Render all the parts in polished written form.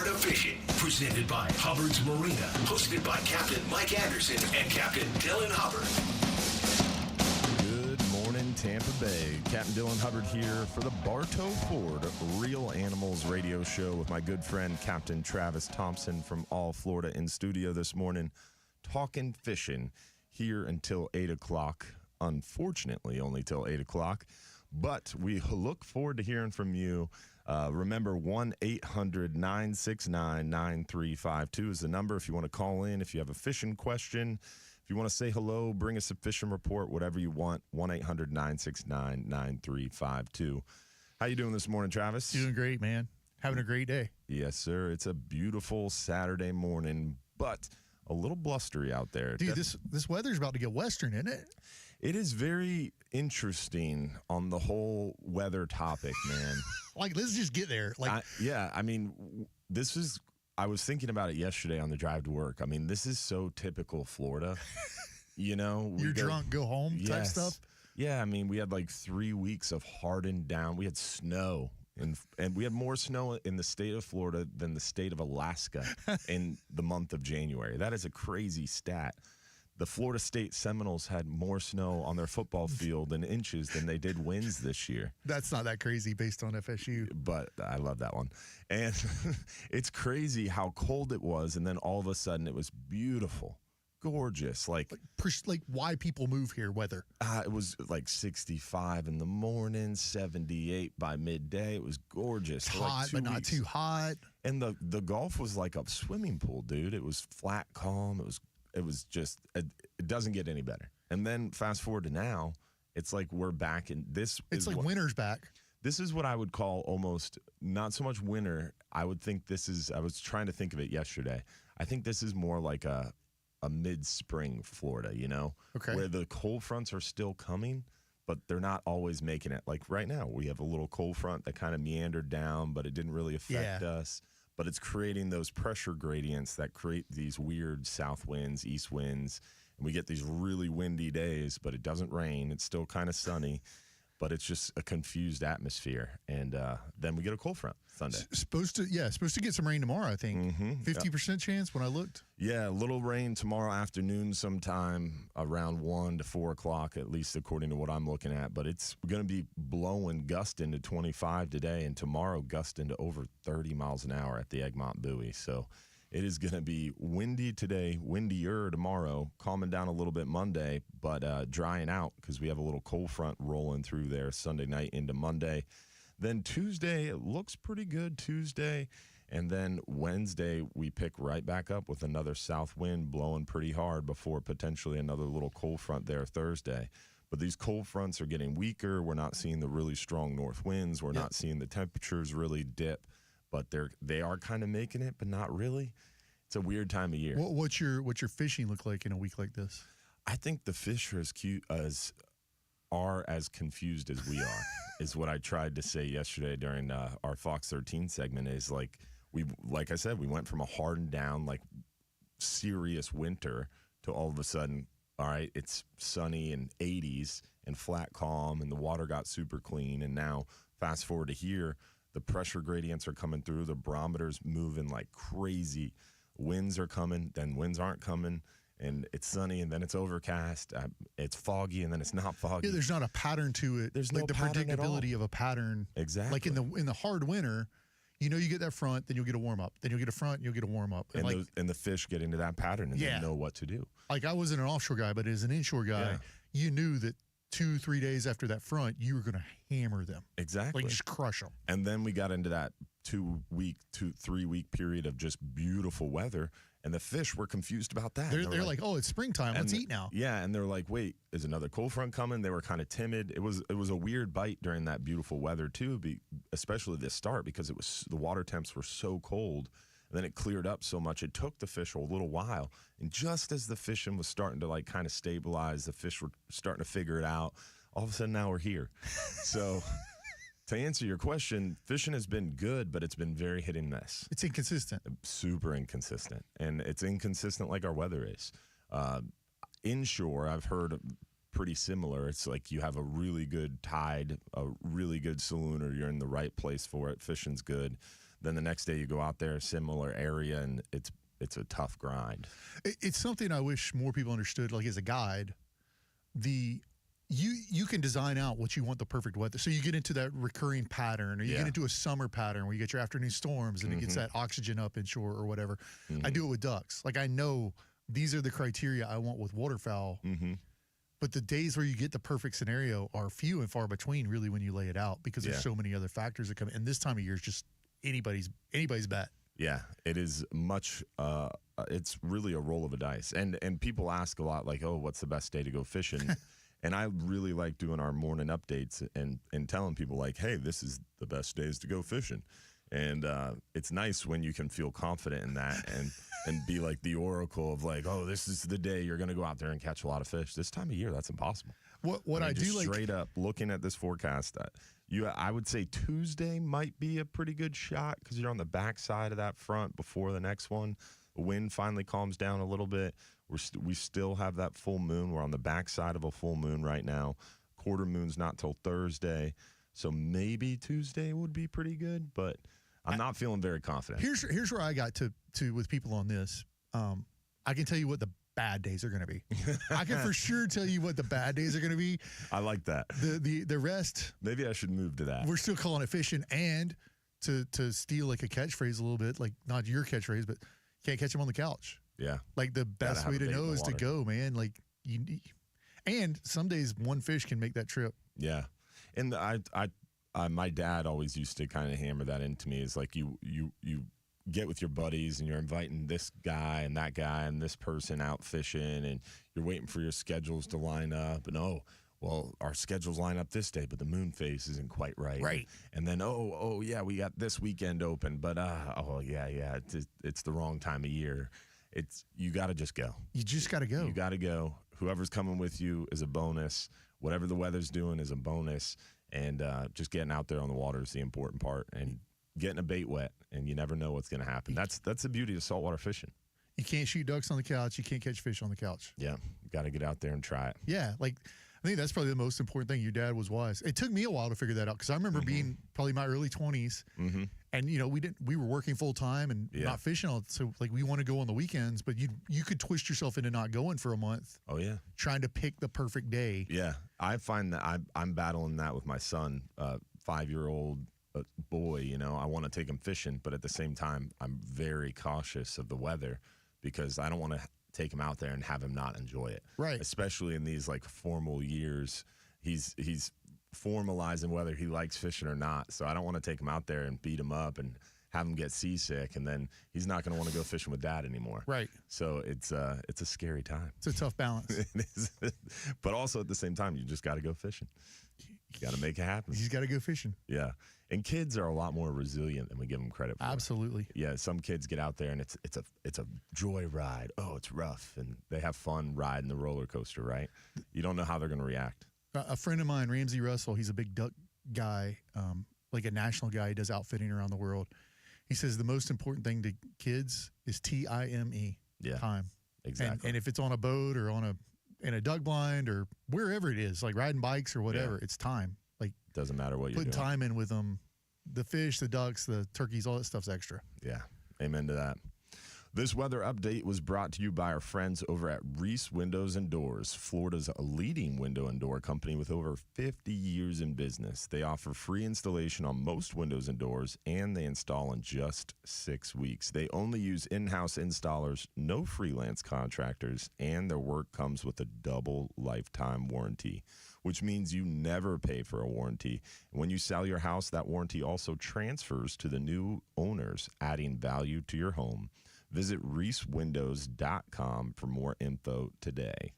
Florida Fishing, presented by Hubbard's Marina, hosted by Captain Mike Anderson and Captain Dylan Hubbard. Good morning, Tampa Bay. Captain Dylan Hubbard here for the Bartow Ford Real Animals radio show with my good friend Captain Travis Thompson from All Florida in studio this morning, talking fishing here until 8 o'clock. Unfortunately, only till 8 o'clock. But we look forward to hearing from you. Remember, 1-800-969-9352 is the number if you want to call in, if you have a fishing question, if you want to say hello, bring us a fishing report, whatever you want, 1-800-969-9352. How you doing this morning, Travis? Doing great, man. Having a great day. Yes, sir. It's a beautiful Saturday morning, but a little blustery out there. Dude, this weather's about to get western, isn't it? It is very interesting on the whole weather topic, man. Like, let's just get there. Like, I was thinking about it yesterday on the drive to work. I mean, this is so typical Florida. You know, you're drunk, go home type stuff. Yeah, I mean, we had like 3 weeks of hardened down. We had snow, and we had more snow in the state of Florida than the state of Alaska in the month of January. That is a crazy stat. The Florida State Seminoles had more snow on their football field in inches than they did wins this year. That's not that crazy based on FSU. But I love that one. And it's crazy how cold it was, and then all of a sudden it was beautiful, gorgeous. Like why people move here, weather. It was like 65 in the morning, 78 by midday. It was gorgeous. It's hot, but not too hot. And the Gulf was like a swimming pool, dude. It was flat, calm. It was just, it doesn't get any better. And then fast forward to now, it's like we're back in this. It's like winter's back. This is what I would call almost not so much winter. I would think this is, I was trying to think of it yesterday. I think this is more like a mid-spring Florida, you know? Okay. Where the cold fronts are still coming, but they're not always making it. Like right now, we have a little cold front that kind of meandered down, but it didn't really affect us. But it's creating those pressure gradients that create these weird south winds, east winds, and we get these really windy days, but it doesn't rain. It's still kind of sunny, but it's just a confused atmosphere. And then we get a cold front Sunday. Supposed to get some rain tomorrow, I think. 50% chance when I looked. Yeah, a little rain tomorrow afternoon sometime around 1 to 4 o'clock, at least according to what I'm looking at. But it's going to be blowing gusting to 25 today, and tomorrow gusting to over 30 miles an hour at the Egmont buoy. So it is going to be windy today, windier tomorrow, calming down a little bit Monday, but drying out because we have a little cold front rolling through there Sunday night into Monday. Then Tuesday, it looks pretty good Tuesday. And then Wednesday, we pick right back up with another south wind blowing pretty hard before potentially another little cold front there Thursday. But these cold fronts are getting weaker. We're not seeing the really strong north winds. We're not seeing the temperatures really dip. But they are kind of making it, but not really. It's a weird time of year. What's your fishing look like in a week like this? I think the fish are as confused as we are, is what I tried to say yesterday during our Fox 13 segment. Is like I said, we went from a hardened down, like serious winter to all of a sudden, all right, it's sunny and 80s and flat calm, and the water got super clean. And now fast forward to here, the pressure gradients are coming through, the barometer's moving like crazy. Winds are coming, then winds aren't coming, and it's sunny, and then it's overcast. It's foggy, and then it's not foggy. Yeah, there's not a pattern to it. There's like no the pattern at all. predictability of a pattern. Exactly. Like in the hard winter, you know, you get that front, then you'll get a warm up, then you'll get a front, you'll get a warm up, and the fish get into that pattern and they know what to do. Like I wasn't an offshore guy, but as an inshore guy, you knew that 2-3 days after that front, you were going to hammer them. Exactly. Like just crush them. And then we got into that 3 week period of just beautiful weather, and the fish were confused about that. They're like, oh, it's springtime. Let's eat now. Yeah, and they're like, wait, is another cold front coming? They were kind of timid. It was a weird bite during that beautiful weather too, especially this start, because the water temps were so cold. And then it cleared up so much. It took the fish a little while. And just as the fishing was starting to like kind of stabilize, the fish were starting to figure it out. All of a sudden now we're here. So to answer your question, fishing has been good, but it's been very hit and miss. It's inconsistent. Super inconsistent. And it's inconsistent like our weather is. Inshore, I've heard pretty similar. It's like you have a really good tide, a really good saloon, or you're in the right place for it. Fishing's good. Then the next day you go out there, similar area, and it's a tough grind. It's something I wish more people understood. Like as a guide, you can design out what you want the perfect weather. So you get into that recurring pattern, or you get into a summer pattern where you get your afternoon storms and it gets that oxygen up inshore or whatever. I do it with ducks. Like I know these are the criteria I want with waterfowl. But the days where you get the perfect scenario are few and far between, really, when you lay it out, because there's so many other factors that come in. And this time of year is just anybody's bet. Yeah, it is much. It's really a roll of a dice, and people ask a lot, like, "Oh, what's the best day to go fishing?" And I really like doing our morning updates and telling people, like, "Hey, this is the best days to go fishing." And it's nice when you can feel confident in that and be like the oracle of like, "Oh, this is the day you're going to go out there and catch a lot of fish." This time of year, that's impossible. What I do just like straight up looking at this forecast, I would say Tuesday might be a pretty good shot because you're on the backside of that front before the next one. The wind finally calms down a little bit. We still have that full moon. We're on the backside of a full moon right now. Quarter moon's not till Thursday, so maybe Tuesday would be pretty good, but I'm not feeling very confident. Here's where I got to with people on this. I can tell you what the bad days are going to be. I can for sure tell you what the bad days are going to be. I like that. The rest. Maybe I should move to that. We're still calling it fishing, and to steal like a catchphrase a little bit, like not your catchphrase, but can't catch them on the couch. Yeah. Like the best way to know is to go, man. Like and some days one fish can make that trip. Yeah. And my dad always used to kind of hammer that into me. Is like you get with your buddies and you're inviting this guy and this person out fishing, and you're waiting for your schedules to line up. And well, our schedules line up this day, but the moon phase isn't quite right. Right. And then yeah, we got this weekend open, but it's the wrong time of year. You got to just go. You just got to go. You got to go. Whoever's coming with you is a bonus. Whatever the weather's doing is a bonus. And just getting out there on the water is the important part. And getting a bait wet, and you never know what's going to happen. That's the beauty of saltwater fishing. You can't shoot ducks on the couch. You can't catch fish on the couch. Yeah, you got to get out there and try it. Yeah, like I think that's probably the most important thing. Your dad was wise. It took me a while to figure that out because I remember being probably my early 20s, and we were working full time and not fishing all. So like we want to go on the weekends, but you could twist yourself into not going for a month. Oh yeah, trying to pick the perfect day. Yeah, I find that I'm battling that with my son, 5-year-old boy. I want to take him fishing, but at the same time, I'm very cautious of the weather because I don't want to take him out there and have him not enjoy it. Right. Especially in these like formal years. He's formalizing whether he likes fishing or not. So I don't want to take him out there and beat him up and have him get seasick, and then he's not going to want to go fishing with dad anymore. Right. So it's a scary time. It's a tough balance. It is. But also at the same time, you just got to go fishing. You got to make it happen. He's got to go fishing. Yeah. And kids are a lot more resilient than we give them credit for. Absolutely. Yeah, some kids get out there and it's a joy ride. Oh, it's rough, and they have fun riding the roller coaster, right? You don't know how they're going to react. A friend of mine, Ramsey Russell, he's a big duck guy, like a national guy. He does outfitting around the world. He says the most important thing to kids is time. Yeah, time. Exactly. And if it's on a boat or in a duck blind or wherever it is, like riding bikes or whatever, it's time. Like doesn't matter what you're putting doing. time in with them. The fish, the ducks, the turkeys, all that stuff's extra. Yeah, amen to that. This weather update was brought to you by our friends over at Reese Windows and Doors, Florida's leading window and door company with over 50 years in business. They offer free installation on most windows and doors, and they install in just 6 weeks. They only use in-house installers, no freelance contractors, and their work comes with a double lifetime warranty, which means you never pay for a warranty. And when you sell your house, that warranty also transfers to the new owners, adding value to your home. Visit reesewindows.com for more info today.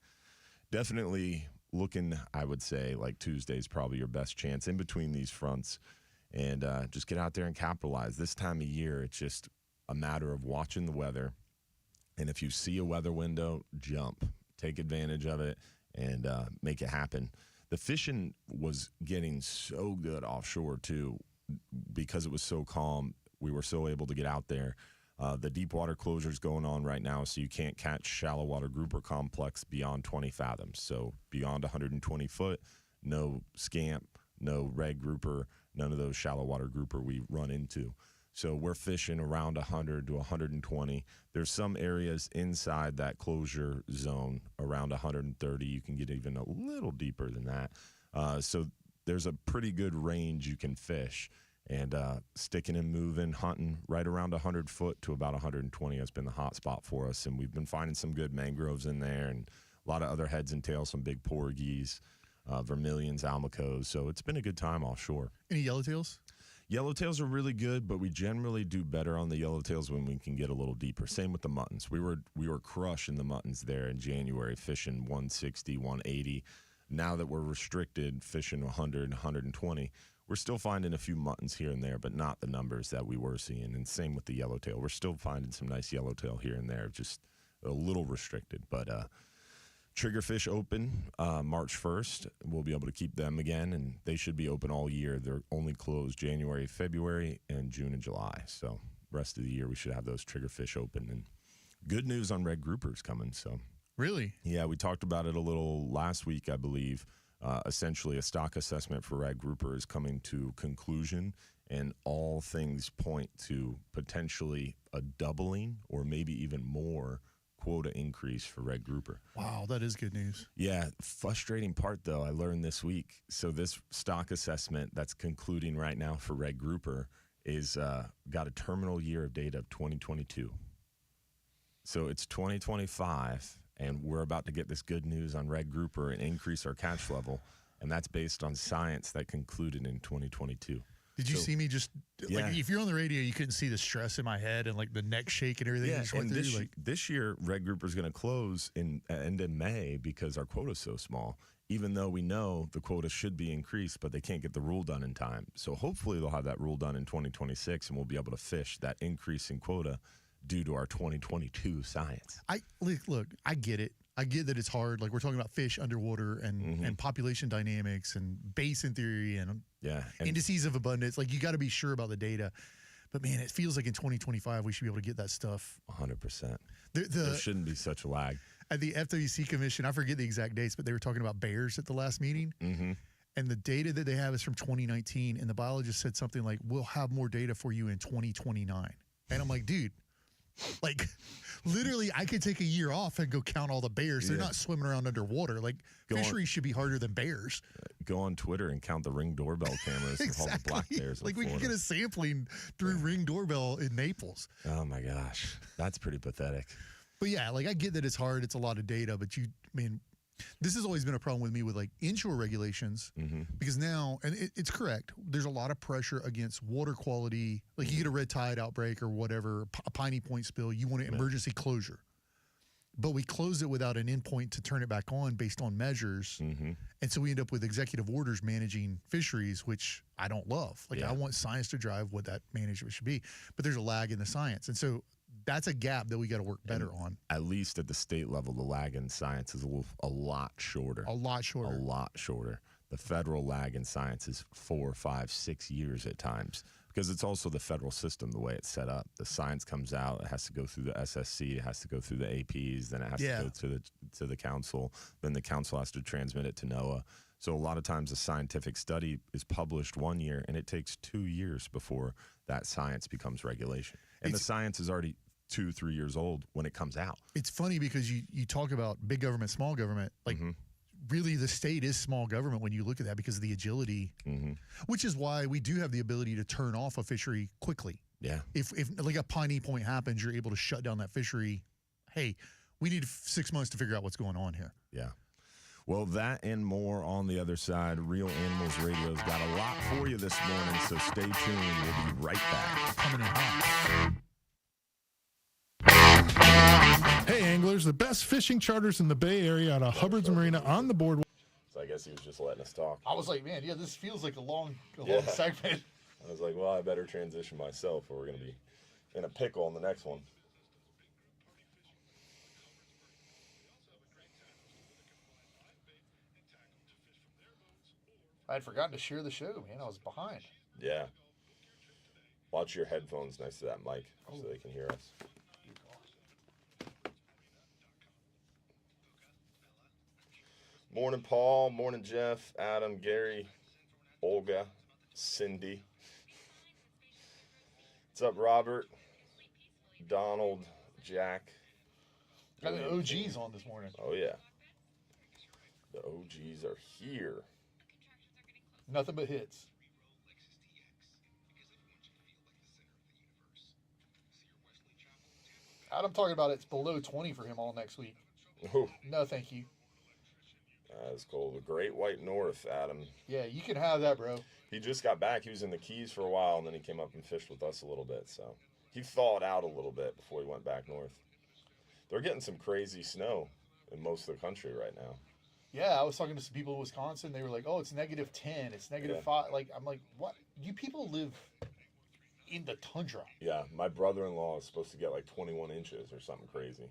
Definitely looking, I would say, like Tuesday's probably your best chance in between these fronts. And just get out there and capitalize. This time of year, it's just a matter of watching the weather. And if you see a weather window, jump. Take advantage of it and make it happen. The fishing was getting so good offshore, too, because it was so calm. We were so able to get out there. The deep water closure is going on right now, so you can't catch shallow water grouper complex beyond 20 fathoms. So beyond 120 foot, no scamp, no red grouper, none of those shallow water grouper we run into. So we're fishing around 100 to 120. There's some areas inside that closure zone around 130. You can get even a little deeper than that. So there's a pretty good range you can fish. And sticking and moving, hunting right around 100 foot to about 120 has been the hot spot for us. And we've been finding some good mangroves in there and a lot of other heads and tails, some big porgies, vermilions, almacos. So it's been a good time offshore. Any yellowtails? Yellowtails are really good, but we generally do better on the yellowtails when we can get a little deeper. Same with the muttons. We were crushing the muttons there in January, fishing 160, 180. Now that we're restricted, fishing 100, 120, we're still finding a few muttons here and there, but not the numbers that we were seeing. And same with the yellowtail. We're still finding some nice yellowtail here and there, just a little restricted. But triggerfish open March 1st. We'll be able to keep them again, and they should be open all year. They're only closed January, February, and June and July. So rest of the year we should have those triggerfish open. And good news on red groupers coming. So Really? yeah, we talked about it a little last week, I believe. Essentially, a stock assessment for red grouper is coming to conclusion, and all things point to potentially a doubling or maybe even more quota increase for red grouper. Wow, that is good news. Yeah, frustrating part, though, I learned this week. So this stock assessment that's concluding right now for red grouper is got a terminal year of data of 2022. So it's 2025. And we're about to get this good news on red grouper and increase our catch level. And that's based on science that concluded in 2022. Did you see me just, yeah. like, if you're on the radio, you couldn't see the stress in my head and, like, the neck shake and everything. Yeah, and through, this year, red grouper is going to close in end of May because our quota is so small, even though we know the quota should be increased, but they can't get the rule done in time. So hopefully they'll have that rule done in 2026, and we'll be able to fish that increase in quota due to our 2022 science. Look, I get it. I get that it's hard. Like, we're talking about fish underwater and population dynamics and basin theory and indices of abundance. Like, you got to be sure about the data. But, man, it feels like in 2025 we should be able to get that stuff. 100%. There shouldn't be such a lag. At the FWC Commission, I forget the exact dates, but they were talking about bears at the last meeting. Mm-hmm. And the data that they have is from 2019. And the biologist said something like, we'll have more data for you in 2029. And I'm like, dude. Like, literally, I could take a year off and go count all the bears. They're not swimming around underwater. Like, fisheries should be harder than bears. Go on Twitter and count the Ring doorbell cameras and all the black bears. Like, we could get a sampling through Ring doorbell in Naples. Oh, my gosh. That's pretty pathetic. But, yeah, like, I get that it's hard. It's a lot of data. But, this has always been a problem with me with, like, inshore regulations because now, and it's correct, there's a lot of pressure against water quality. Like, you get a red tide outbreak or whatever, a Piney Point spill, you want an emergency closure. But we close it without an endpoint to turn it back on based on measures. And so we end up with executive orders managing fisheries, which I don't love. Like, I want science to drive what that management should be. But there's a lag in the science. And so that's a gap that we got to work better on. At least at the state level, the lag in science is a lot shorter. A lot shorter. The federal lag in science is 4, 5, 6 years at times because it's also the federal system, the way it's set up. The science comes out, it has to go through the SSC, it has to go through the APs, then it has to go to the council, then the council has to transmit it to NOAA. So a lot of times a scientific study is published 1 year, and it takes 2 years before that science becomes regulation. And the science is already 2-3 years old when it comes out. It's funny because you talk about big government, small government. Like, really, the state is small government when you look at that because of the agility, which is why we do have the ability to turn off a fishery quickly. Yeah. If like a Piney Point happens, you're able to shut down that fishery. Hey, we need 6 months to figure out what's going on here. Yeah. Well, that and more on the other side. Real Animals Radio's got a lot for you this morning, so stay tuned. We'll be right back. Coming in hot. Hey anglers, the best fishing charters in the Bay Area out of Hubbard's Marina on the board. So I guess he was just letting us talk. I was like, man, this feels like a long segment. I was like, well, I better transition myself or we're going to be in a pickle on the next one. I had forgotten to share the show, man. I was behind. Yeah. Watch your headphones next to that mic so they can hear us. Morning, Paul. Morning, Jeff, Adam, Gary, Olga, Cindy. What's up, Robert? Donald, Jack. Got the OGs on this morning. Oh, yeah. The OGs are here. Nothing but hits. Adam talking about it's below 20 for him all next week. Ooh, No, thank you. that's cool. The Great White North, Adam. Yeah, you can have that, bro. He just got back. He was in the Keys for a while, and then he came up and fished with us a little bit. So he thawed out a little bit before he went back north. They're getting some crazy snow in most of the country right now. Yeah, I was talking to some people in Wisconsin. They were like, "Oh, it's -10. It's -5." Like, I'm like, "What? You people live in the tundra." Yeah, my brother-in-law is supposed to get like 21 inches or something crazy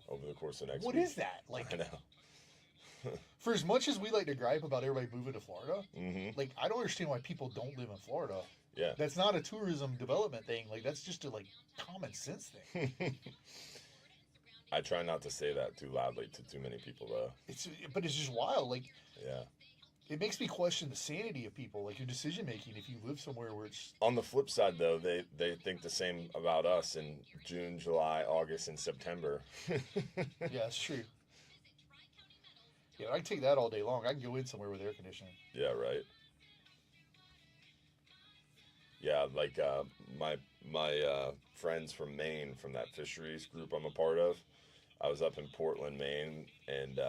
over the course of next week. What is that? Like, I know. for as much as we like to gripe about everybody moving to Florida, Mm-hmm. like, I don't understand why people don't live in Florida. Yeah. That's not a tourism development thing. Like, that's just a like common sense thing. I try not to say that too loudly to too many people, though. But it's just wild. Like, Yeah. it makes me question the sanity of people, like your decision making. If you live somewhere where it's On the flip side, though, they think the same about us in June, July, August, and September. yeah, it's true. Yeah, I can take that all day long. I can go in somewhere with air conditioning. Yeah, right. Yeah, like my friends from Maine, from that fisheries group I'm a part of, I was up in Portland, Maine, and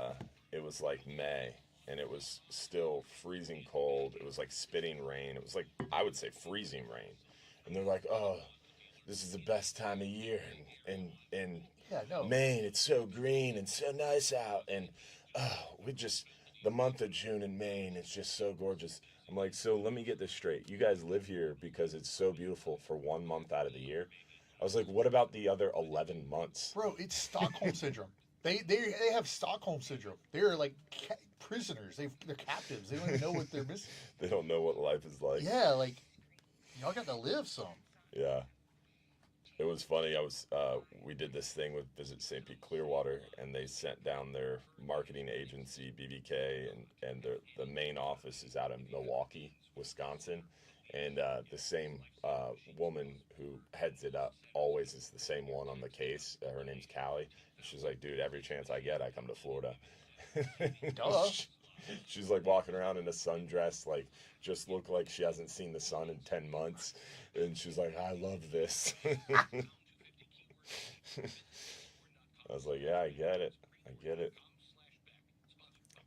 it was like May, and it was still freezing cold. It was like spitting rain. It was like, I would say, freezing rain. And they're like, "Oh, this is the best time of year in Yeah, no. Maine. It's so green and so nice out, and the month of June in Maine is just so gorgeous." I'm like, so let me get this straight. You guys live here because it's so beautiful for 1 month out of the year. I was like, what about the other 11 months? Bro, it's Stockholm syndrome. They have Stockholm syndrome. They're like prisoners. They're captives. They don't even know what they're missing. They don't know what life is like. Yeah, like y'all got to live some. Yeah. It was funny. We did this thing with Visit St. Pete Clearwater, and they sent down their marketing agency, BBK, and the main office is out in Milwaukee, Wisconsin. And the same woman who heads it up always is the same one on the case. Her name's Callie. She's like, "Dude, every chance I get, I come to Florida." Duh. She's like walking around in a sundress, like just look like she hasn't seen the sun in 10 months. And she's like, "I love this." I was like, yeah, I get it.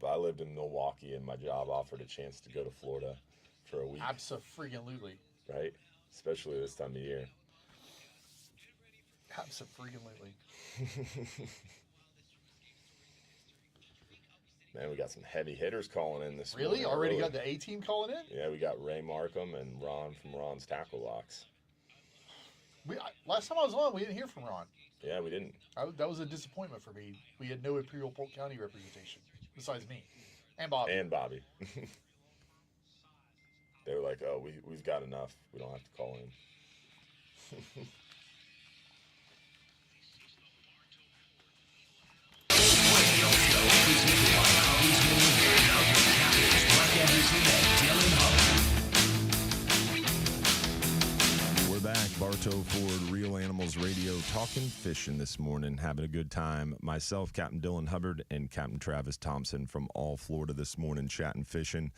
But I lived in Milwaukee, and my job offered a chance to go to Florida for a week. Abso-freaking-lutely. Right? Especially this time of year. Abso-freaking-lutely. Man, we got some heavy hitters calling in this morning. Really? Already got the A-team calling in? Yeah, we got Ray Markham and Ron from Ron's Tackle Locks. Last time I was on, we didn't hear from Ron. Yeah, we didn't. That was a disappointment for me. We had no Imperial Polk County representation besides me and Bobby. And Bobby. They were like, "Oh, we've got enough. We don't have to call in." We're back, Bartow Ford Real Animals Radio, talking fishing this morning, having a good time. Myself, Captain Dylan Hubbard, and Captain Travis Thompson from All Florida this morning, chatting fishing.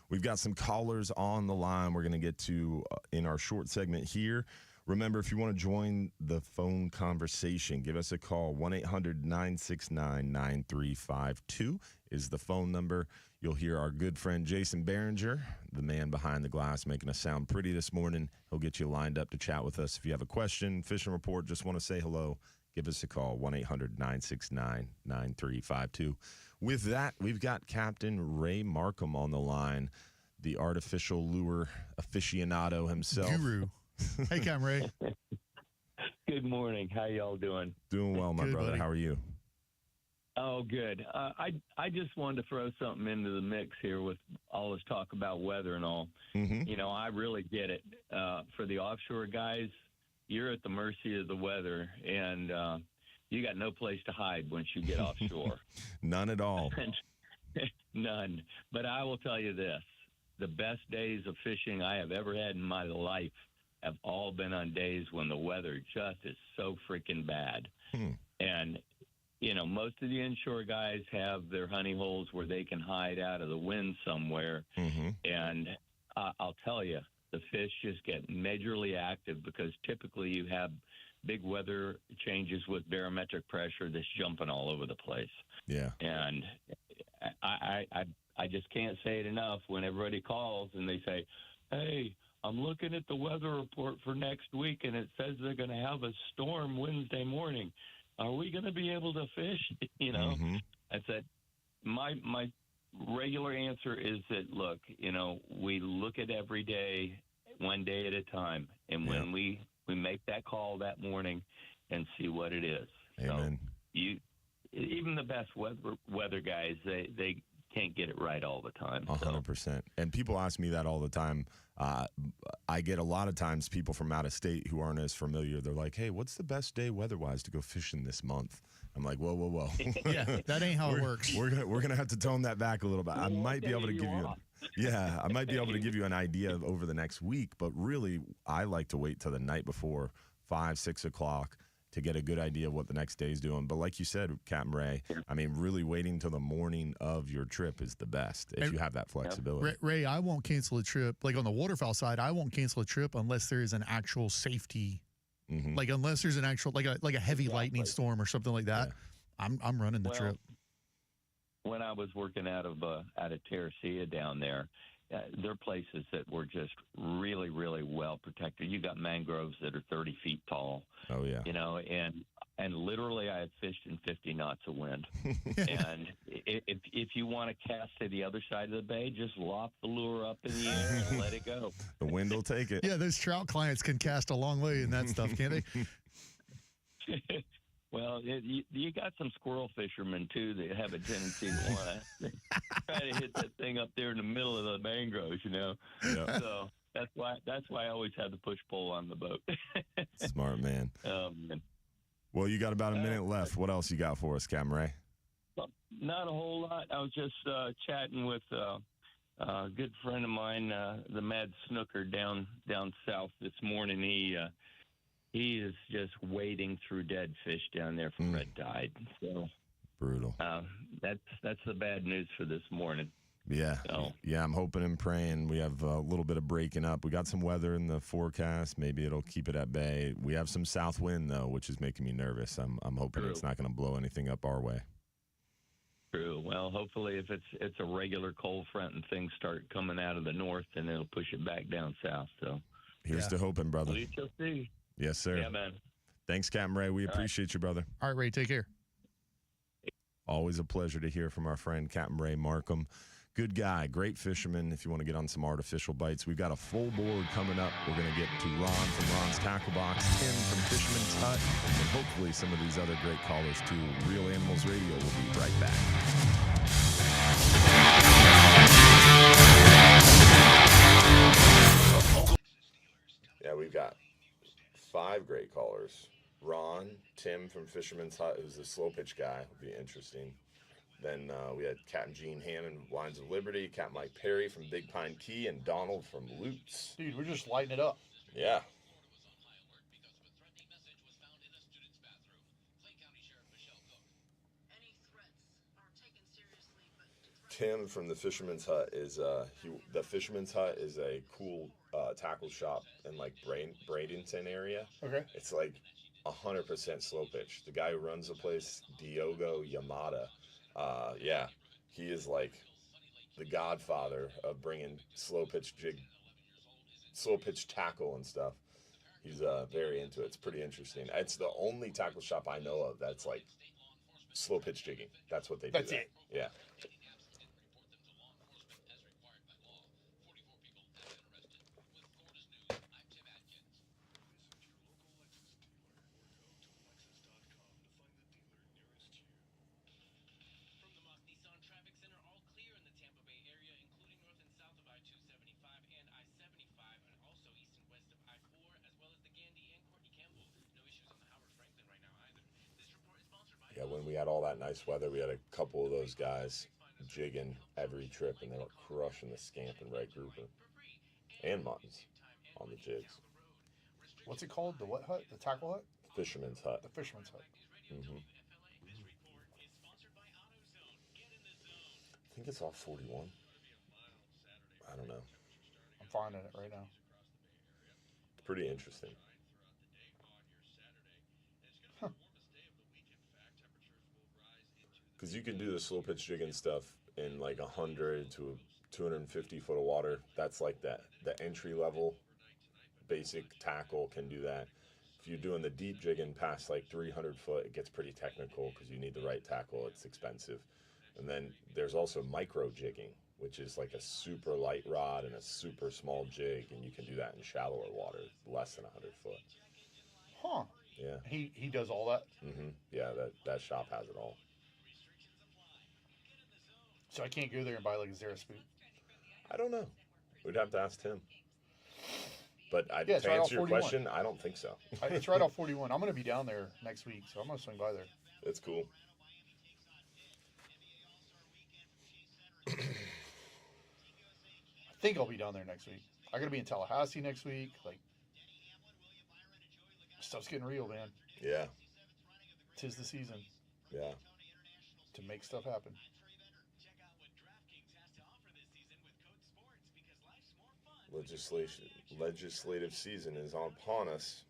We've got some callers on the line we're going to get to in our short segment here. Remember, if you want to join the phone conversation, give us a call. 1-800-969-9352 is the phone number. You'll hear our good friend Jason Behringer, the man behind the glass, making us sound pretty this morning. He'll get you lined up to chat with us. If you have a question, fishing report, just want to say hello, give us a call. 1-800-969-9352. With that, we've got Captain Ray Markham on the line, the artificial lure aficionado himself. Guru. Hey, Cam Ray. Good morning. How y'all doing? Doing well, my Good, brother. buddy. How are you? Oh, good. I just wanted to throw something into the mix here with all this talk about weather and all. Mm-hmm. You know, I really get it. For the offshore guys, you're at the mercy of the weather, and you got no place to hide once you get offshore. None at all. None. But I will tell you this. The best days of fishing I have ever had in my life have all been on days when the weather just is so freaking bad. And, you know, most of the inshore guys have their honey holes where they can hide out of the wind somewhere. And I'll tell you, the fish just get majorly active because typically you have big weather changes with barometric pressure that's jumping all over the place. Yeah. And I just can't say it enough when everybody calls and they say, hey, I'm looking at the weather report for next week, and it says they're going to have a storm Wednesday morning. Are we going to be able to fish? You know, I said, my regular answer is that, look, you know, we look at every day, one day at a time. And when we make that call that morning and see what it is. Amen. So even the best weather guys, they can't get it right all the time. 100%. And people ask me that all the time. I get a lot of times people from out of state who aren't as familiar. They're like, hey, what's the best day weather-wise to go fishing this month? I'm like, whoa. Yeah, that ain't how it works. We're gonna have to tone that back a little bit. I might be able to give you I might be able to give you an idea over the next week, but really I like to wait till the night before, 5, 6 o'clock, to get a good idea of what the next day is doing. But like you said, Captain Ray, I mean, really waiting till the morning of your trip is the best if you have that flexibility. Ray, I won't cancel a trip. Like on the waterfowl side, I won't cancel a trip unless there is an actual safety. Like unless there's an actual like a heavy lightning storm or something like that, I'm running the trip. When I was working out of Terracea down there, there are places that were just really, really well protected. You got mangroves that are 30 feet tall. Oh yeah. You know, and literally I had fished in 50 knots of wind. And if you want to cast to the other side of the bay, just loft the lure up in the air and let it go. The wind will take it. Yeah, those trout clients can cast a long way in that stuff, can't they? Well, you got some squirrel fishermen, too, that have a tendency to want to try to hit that thing up there in the middle of the mangroves, you know. Yep. So that's why I always have the push-pull on the boat. Smart man. Man. Well, you got about a minute left. What else you got for us, Captain Ray? Not a whole lot. I was just chatting with a good friend of mine, the Mad Snooker down south this morning. He is just wading through dead fish down there from red tide. So brutal. That's the bad news for this morning. Yeah. Yeah, I'm hoping and praying. We have a little bit of breaking up. We got some weather in the forecast. Maybe it'll keep it at bay. We have some south wind, though, which is making me nervous. I'm hoping it's not going to blow anything up our way. True. Well, hopefully if it's a regular cold front and things start coming out of the north, then it'll push it back down south. So here's to hoping, brother. We shall see. Yes, sir. Yeah, man. Thanks, Captain Ray. We appreciate you, brother. All right, Ray, take care. Always a pleasure to hear from our friend Captain Ray Markham. Good guy, great fisherman if you want to get on some artificial bites. We've got a full board coming up. We're going to get to Ron from Ron's Tackle Box, Tim from Fisherman's Hut, and hopefully some of these other great callers too. Real Animals Radio will be right back. Yeah, we've got 5 great callers. Ron, Tim from Fisherman's Hut, who's the slow pitch guy, will be interesting. Then we had Captain Gene Hannon, Lines of Liberty, Captain Mike Perry from Big Pine Key, and Donald from Lutz. Dude, we're just lighting it up. Yeah. Tim from the Fisherman's Hut is the Fisherman's Hut is a cool tackle shop in like Bradenton area. Okay. It's like 100% slow pitch. The guy who runs the place, Diogo Yamada. Yeah, he is like the godfather of bringing slow pitch tackle and stuff. He's very into it. It's pretty interesting. It's the only tackle shop I know of that's like slow pitch jigging. That's what they do. That's it. Yeah. Yeah, when we had all that nice weather, we had a couple of those guys jigging every trip, and they were crushing the scamp and red grouper and muttons on the jigs. what's it called? The what hut? The tackle hut? Fisherman's hut. The fisherman's hut. Mm-hmm. I think it's off 41. I don't know. I'm finding it right now. It's pretty interesting. Because you can do the slow pitch jigging stuff in like 100 to 250 foot of water. That's like that. The entry level basic tackle can do that. If you're doing the deep jigging past like 300 foot, it gets pretty technical because you need the right tackle. It's expensive. And then there's also micro jigging, which is like a super light rod and a super small jig, and you can do that in shallower water, less than 100 foot. Huh. Yeah. He does all that? Mm-hmm. Yeah, that shop has it all. So I can't go there and buy like a Zara spoon? I don't know. We'd have to ask him. But to right answer off your 41. question, I don't think so. It's right off 41. I'm going to be down there next week, so I'm going to swing by there. It's cool. I think I'll be down there next week. I got to be in Tallahassee next week. Like, stuff's getting real, man. Yeah. 'Tis the season Yeah. to make stuff happen. Legislative season is upon us.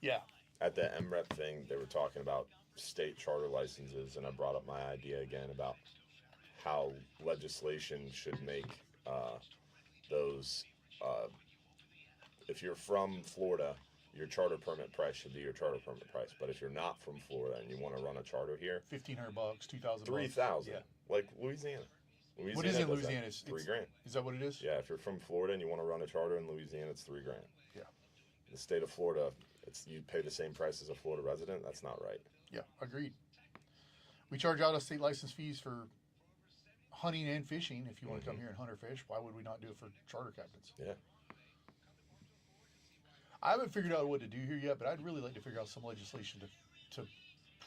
Yeah. At the MREP thing, they were talking about state charter licenses, and I brought up my idea again about how legislation should make those. If you're from Florida, your charter permit price should be your charter permit price. But if you're not from Florida and you want to run a charter here, $1,500, $2,000, $3,000, Yeah. like Louisiana. What is it in does Louisiana? that. It's $3,000. Is that what it is? Yeah, if you're from Florida and you want to run a charter in Louisiana, it's $3,000. Yeah. The state of Florida, you pay the same price as a Florida resident. That's not right. Yeah, agreed. We charge out of state license fees for hunting and fishing. If you want to come here and hunt or fish, why would we not do it for charter captains? Yeah. I haven't figured out what to do here yet, but I'd really like to figure out some legislation to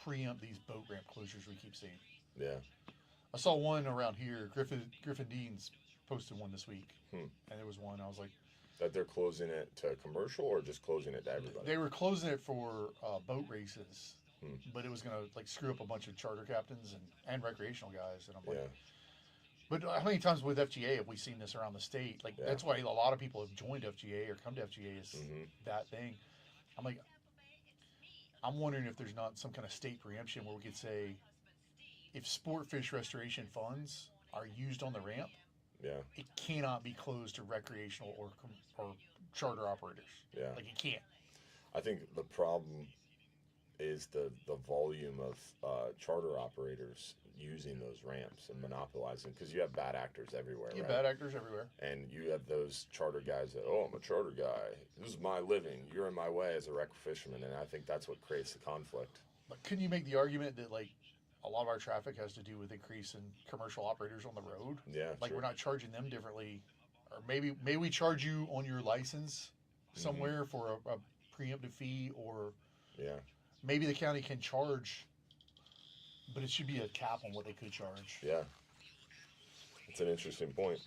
preempt these boat ramp closures we keep seeing. Yeah. I saw one around here. Griffin Dean's posted one this week, and there was one. I was like, That they're closing it to commercial or just closing it to everybody? they were closing it for boat races, but it was going to like screw up a bunch of charter captains and recreational guys. And I'm like, Yeah. but how many times with FGA have we seen this around the state? Like, that's why a lot of people have joined FGA or come to FGA is that thing. I'm like, I'm wondering if there's not some kind of state preemption where we could say, if sport fish restoration funds are used on the ramp, Yeah. it cannot be closed to recreational or charter operators. Yeah. Like, it can't. I think the problem is the volume of charter operators using those ramps and monopolizing, because you have bad actors everywhere, You right? have bad actors everywhere. And you have those charter guys that, I'm a charter guy. This is my living. You're in my way as a rec fisherman. And I think that's what creates the conflict. But couldn't you make the argument that, like, a lot of our traffic has to do with increase in commercial operators on the road? Yeah, Like, true. we're not charging them differently. Or maybe we charge you on your license somewhere for a preemptive fee, or Yeah. maybe the county can charge, but it should be a cap on what they could charge. Yeah. It's an interesting point.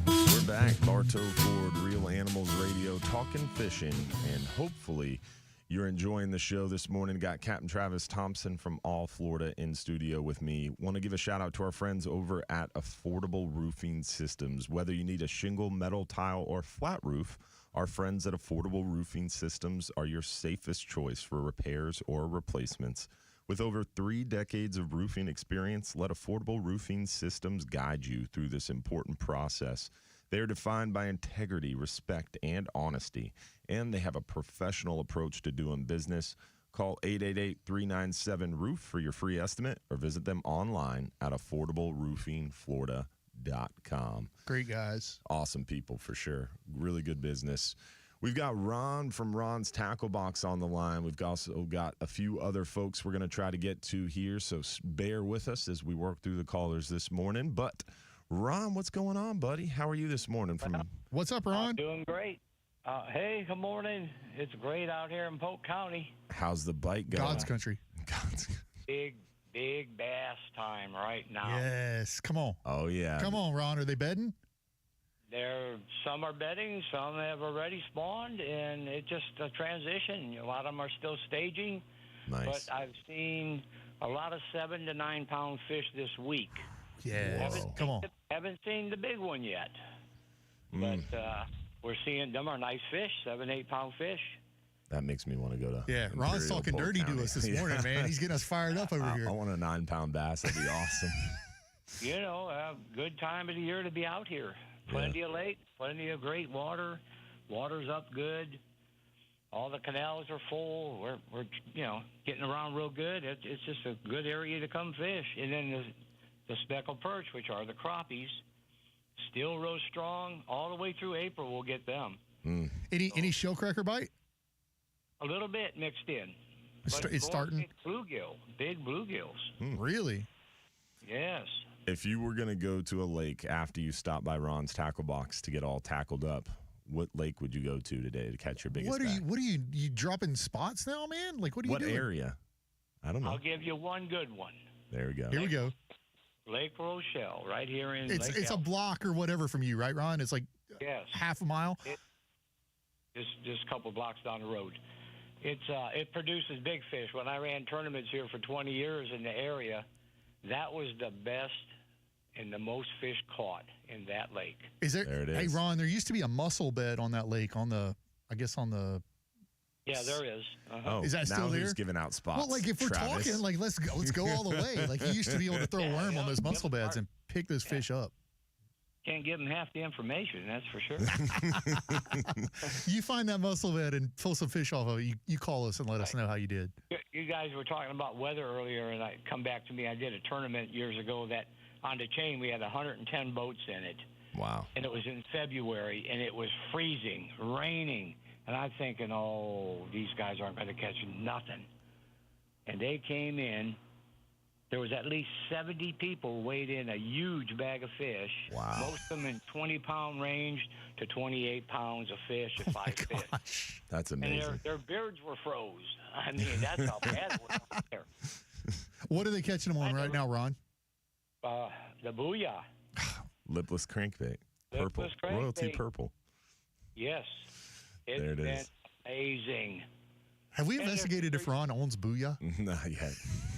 We're back. Bartow Ford Real Animals Radio, talking fishing, and hopefully you're enjoying the show this morning. Got Captain Travis Thompson from All Florida in studio with me. Want to give a shout out to our friends over at Affordable Roofing Systems. Whether you need a shingle, metal tile, or flat roof, our friends at Affordable Roofing Systems are your safest choice for repairs or replacements. With over 3 decades of roofing experience, let Affordable Roofing Systems guide you through this important process. They are defined by integrity, respect, and honesty, and they have a professional approach to doing business. Call 888-397-ROOF for your free estimate, or visit them online at affordableroofingflorida.com. Great guys. Awesome people for sure. Really good business. We've got Ron from Ron's Tackle Box on the line. We've also got a few other folks we're going to try to get to here, so bear with us as we work through the callers this morning. But Ron, what's going on, buddy? How are you this morning? What's up, Ron? Doing great. Hey, good morning. It's great out here in Polk County. How's the bike going? God's country. Big bass time right now. Yes. Come on. Oh, yeah. Come on, Ron. Are they bedding? Some are bedding, some have already spawned, and it's just a transition. A lot of them are still staging. Nice. But I've seen a lot of 7 to 9 pound fish this week. Yes. Come on. Haven't seen the big one yet. But we're seeing them are nice fish, 7, 8 pound fish. That makes me want to go to Yeah, Ron's Imperial talking Polk dirty County. to us this morning, man. He's getting us fired up over here. I want a 9-pound bass. That'd be awesome. You know, a good time of the year to be out here. Plenty of lake, plenty of great water. Water's up good. All the canals are full. We're getting around real good. It's just a good area to come fish. And then the speckled perch, which are the crappies, still real strong. All the way through April, we'll get them. Any shellcracker bite? A little bit mixed in. It's starting. Big bluegills. Really? Yes. If you were going to go to a lake after you stop by Ron's tackle box to get all tackled up, what lake would you go to today to catch your biggest What bass? are you dropping spots now, man? Like, what are you doing? What area? I don't know. I'll give you one good one. There we go. Here we go. Lake Rochelle, right here in It's Lake a block or whatever from you, right, Ron? It's like Yes. half a mile. Just a couple blocks down the road. It produces big fish. When I ran tournaments here for 20 years in the area, that was the best and the most fish caught in that lake. There it Hey, is. Ron, there used to be a mussel bed on that lake on the. Yeah, there is. Oh, Is that still now there? who's giving out spots? Well, like if we're Travis? talking, like let's go all the way. Like you used to be able to throw a worm on those mussel beds and pick those fish up. Can't give them half the information, that's for sure. You find that mussel bed and pull some fish off of it. You call us and let us know how you did. You guys were talking about weather earlier, and I come back to me. I did a tournament years ago that on the chain we had 110 boats in it. Wow. And it was in February, and it was freezing, raining. And I'm thinking, oh, these guys aren't going to catch nothing. And they came in. There was at least 70 people weighed in a huge bag of fish. Wow. Most of them in 20-pound range to 28 pounds of fish at 5 fish. That's And amazing. their beards were froze. I mean, that's how bad it was out there. What are they catching them on right now, Ron? The booyah. Lipless crankbait. Purple. Lipless crankbait. Royalty purple. Yes. There it It's is. been amazing. Have we investigated if Ron owns Booyah? Not yet.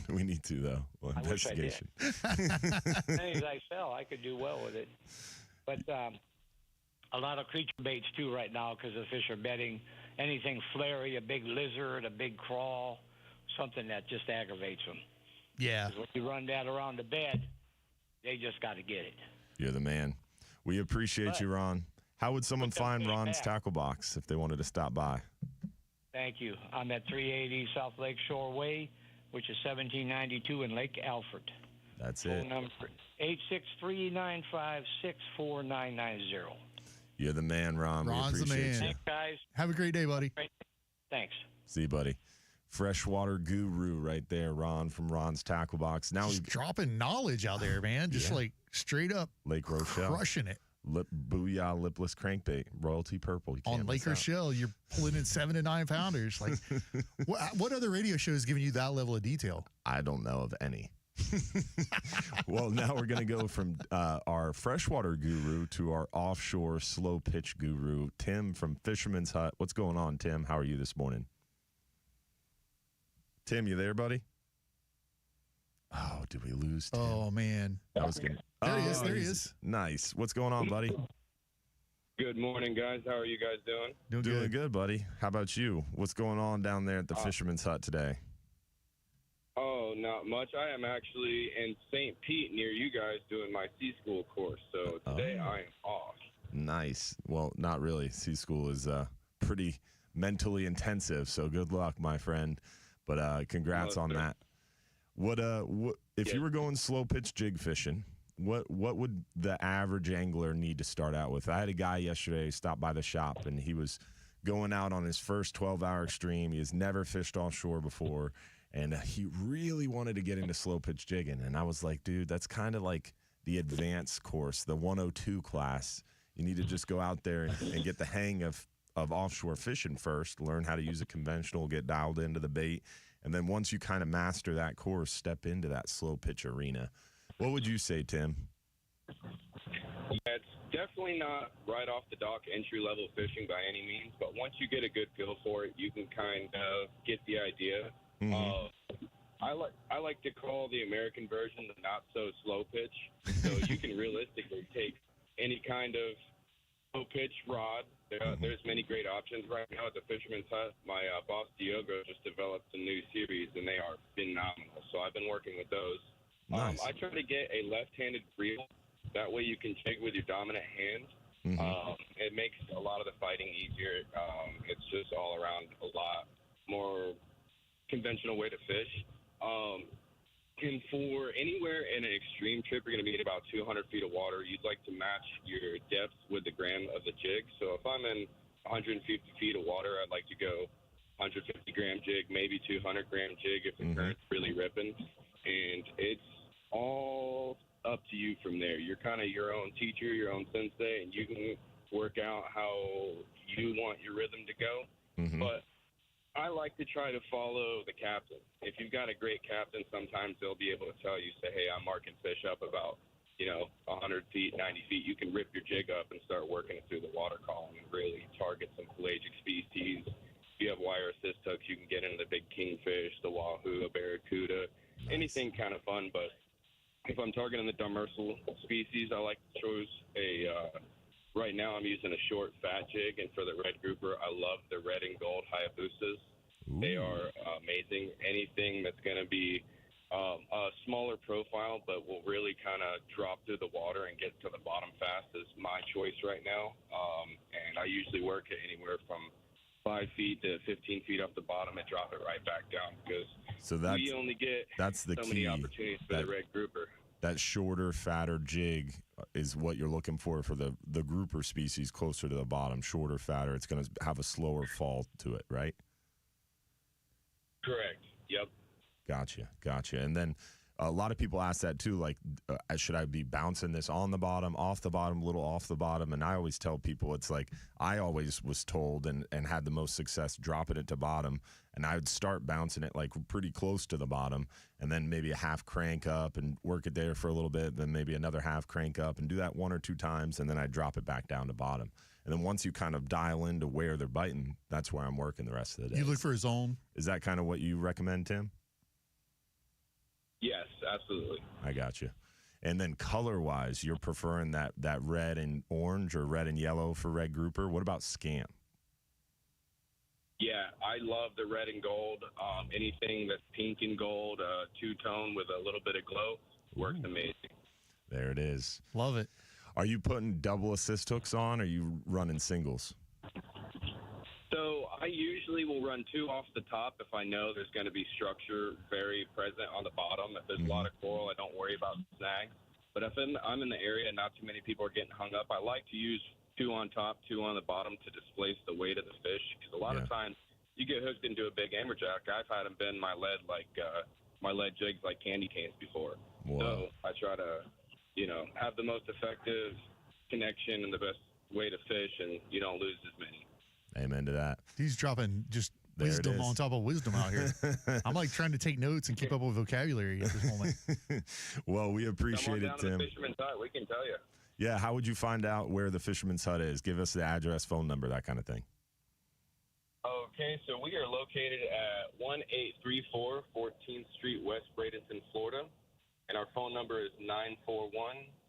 We need to, though. Well, I wish I did. investigation. Things I sell, I could do well with it. But a lot of creature baits, too, right now because the fish are bedding. Anything flary, a big lizard, a big crawl, something that just aggravates them. Yeah. 'Cause when you run that around the bed, they just got to get it. You're the man. We appreciate you, Ron. How would someone Put that find fish Ron's back. tackle box if they wanted to stop by? Thank you. I'm at 380 South Lake Shore Way, which is 1792 in Lake Alfred. That's Phone it. number 863-956-4990. You're the man, Ron. Ron's we the appreciate man. you. Thanks, guys. Have a great day, buddy. Thanks. See you, buddy. Freshwater guru right there, Ron from Ron's Tackle Box. Now Just we've dropping knowledge out there, man. Just like straight up Lake Rochelle. crushing it. Booyah lipless crankbait, royalty purple. You can't On Lake miss out. Rochelle, you're pulling in 7 to 9 pounders. Like, what other radio show is giving you that level of detail? I don't know of any. Well, now we're going to go from our freshwater guru to our offshore slow pitch guru, Tim from Fisherman's Hut. What's going on, Tim? How are you this morning? Tim, you there, buddy? Oh, did we lose Tim? Oh, man. That was good. There he is. Oh, There he he's- is. Nice. What's going on, buddy? Good morning, guys. How are you guys doing? Doing good, buddy. How about you? What's going on down there at the Fisherman's Hut today? Oh, not much. I am actually in St. Pete near you guys doing my sea school course. So today I am off. Nice. Well, not really. Sea school is pretty mentally intensive, so good luck, my friend. But congrats on that. What if you were going slow pitch jig fishing? What would the average angler need to start out with? I had a guy yesterday stop by the shop, and he was going out on his first 12-hour stream. He has never fished offshore before, and he really wanted to get into slow pitch jigging. And I was like, dude, that's kind of like the advanced course, the 102 class. You need to just go out there and get the hang of offshore fishing first, learn how to use a conventional, get dialed into the bait, And then once you kind of master that course, step into that slow pitch arena. What would you say, Tim? Yeah, it's definitely not right off the dock entry-level fishing by any means, but once you get a good feel for it, you can kind of get the idea. I like to call the American version the not-so-slow pitch. So you can realistically take any kind of slow pitch rod. There's many great options right now at the Fisherman's Hut. My boss, Diogo, just developed a new series, and they are phenomenal. So I've been working with those. Nice. I try to get a left-handed reel. That way you can jig with your dominant hand. It makes a lot of the fighting easier. It's just all around a lot more conventional way to fish. And for anywhere in an extreme trip, you're going to be in about 200 feet of water. You'd like to match your depth with the gram of the jig. So if I'm in 150 feet of water, I'd like to go 150-gram jig, maybe 200-gram jig if the current's really ripping. And it's all up to you from there. You're kind of your own teacher, your own sensei, and you can work out how you want your rhythm to go. But I like to try to follow the captain. If you've got a great captain, sometimes they'll be able to tell you, say, hey, I'm marking fish up about, 100 feet, 90 feet. You can rip your jig up and start working it through the water column and really target some pelagic species. If you have wire assist hooks, you can get into the big kingfish, the wahoo, a barracuda, anything kind of fun. But if I'm targeting the demersal species, I like to choose right now I'm using a short fat jig, and for the red grouper, I love the red and gold Hayabusas. They are amazing. Anything that's going to be a smaller profile but will really kind of drop through the water and get to the bottom fast is my choice right now. And I usually work at anywhere from 5 feet to 15 feet off the bottom and drop it right back down because we only get so many opportunities for the red grouper. That shorter, fatter jig is what you're looking for the grouper species closer to the bottom. Shorter, fatter. It's going to have a slower fall to it, right? Correct. Yep. Gotcha. And then a lot of people ask that too, like, should I be bouncing this on the bottom, off the bottom, little off the bottom? And I always tell people it's like I always was told and had the most success dropping it to bottom. And I would start bouncing it like pretty close to the bottom and then maybe a half crank up and work it there for a little bit, then maybe another half crank up and do that 1 or 2 times, and then I drop it back down to bottom. And then once you kind of dial into where they're biting, that's where I'm working the rest of the day. You look for a zone. Is that kind of what you recommend, Tim? Yes, absolutely. I got you. And then color-wise, you're preferring that red and orange or red and yellow for red grouper. What about scamp? Yeah, I love the red and gold. Anything that's pink and gold, two-tone with a little bit of glow, works amazing. There it is. Love it. Are you putting double assist hooks on, or are you running singles? So I usually will run 2 off the top if I know there's going to be structure very present on the bottom. If there's a lot of coral, I don't worry about snags. But if I'm in the area and not too many people are getting hung up, I like to use 2 on top, 2 on the bottom to displace the weight of the fish. Because a lot of times you get hooked into a big amberjack. I've had them bend my lead jigs like candy canes before. Whoa. So I try to, have the most effective connection and the best way to fish, and you don't lose as many. Amen to that. He's dropping just wisdom on top of wisdom out here. I'm like trying to take notes and keep up with vocabulary at this moment. Well, we appreciate it, Tim. To the Fisherman's Hut, we can tell you. Yeah, how would you find out where the Fisherman's Hut is? Give us the address, phone number, that kind of thing. Okay, so we are located at 1834 14th Street, West Bradenton, Florida. And our phone number is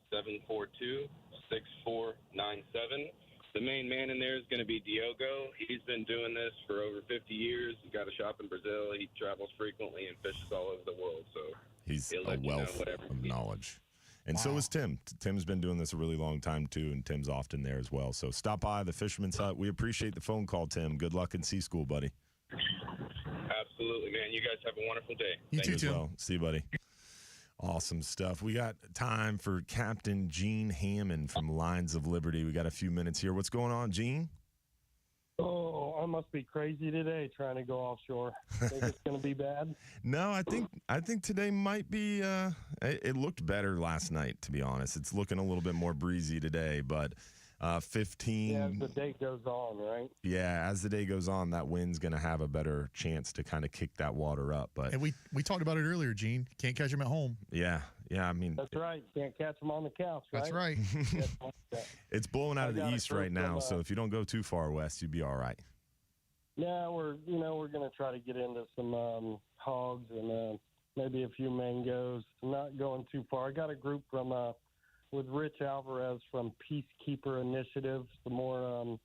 941-742-6497. The main man in there is going to be Diogo. He's been doing this for over 50 years. He's got a shop in Brazil. He travels frequently and fishes all over the world. So he's a wealth of knowledge. And so is Tim. Tim's been doing this a really long time, too, and Tim's often there as well. So stop by the Fisherman's Hut. We appreciate the phone call, Tim. Good luck in sea school, buddy. Absolutely, man. You guys have a wonderful day. You too, Tim. Well. See you, buddy. Awesome stuff. We got time for Captain Gene Hammond from Lines of Liberty. We got a few minutes here. What's going on, Gene? Oh, I must be crazy today trying to go offshore. Think it's going to be bad? No, I think today might be. It looked better last night, to be honest. It's looking a little bit more breezy today, but 15. Yeah, as the day goes on, right? Yeah, as the day goes on, that wind's going to have a better chance to kind of kick that water up. But And we talked about it earlier, Gene. Can't catch them at home. yeah, I mean, That's right. Can't catch them on the couch, right? That's right. it's blowing out of the got a east right group now, of, so if you don't go too far west, you'd be all right. Yeah, we're going to try to get into some hogs and maybe a few mangoes. Not going too far. I got a group from with Rich Alvarez from Peacekeeper Initiative. Some more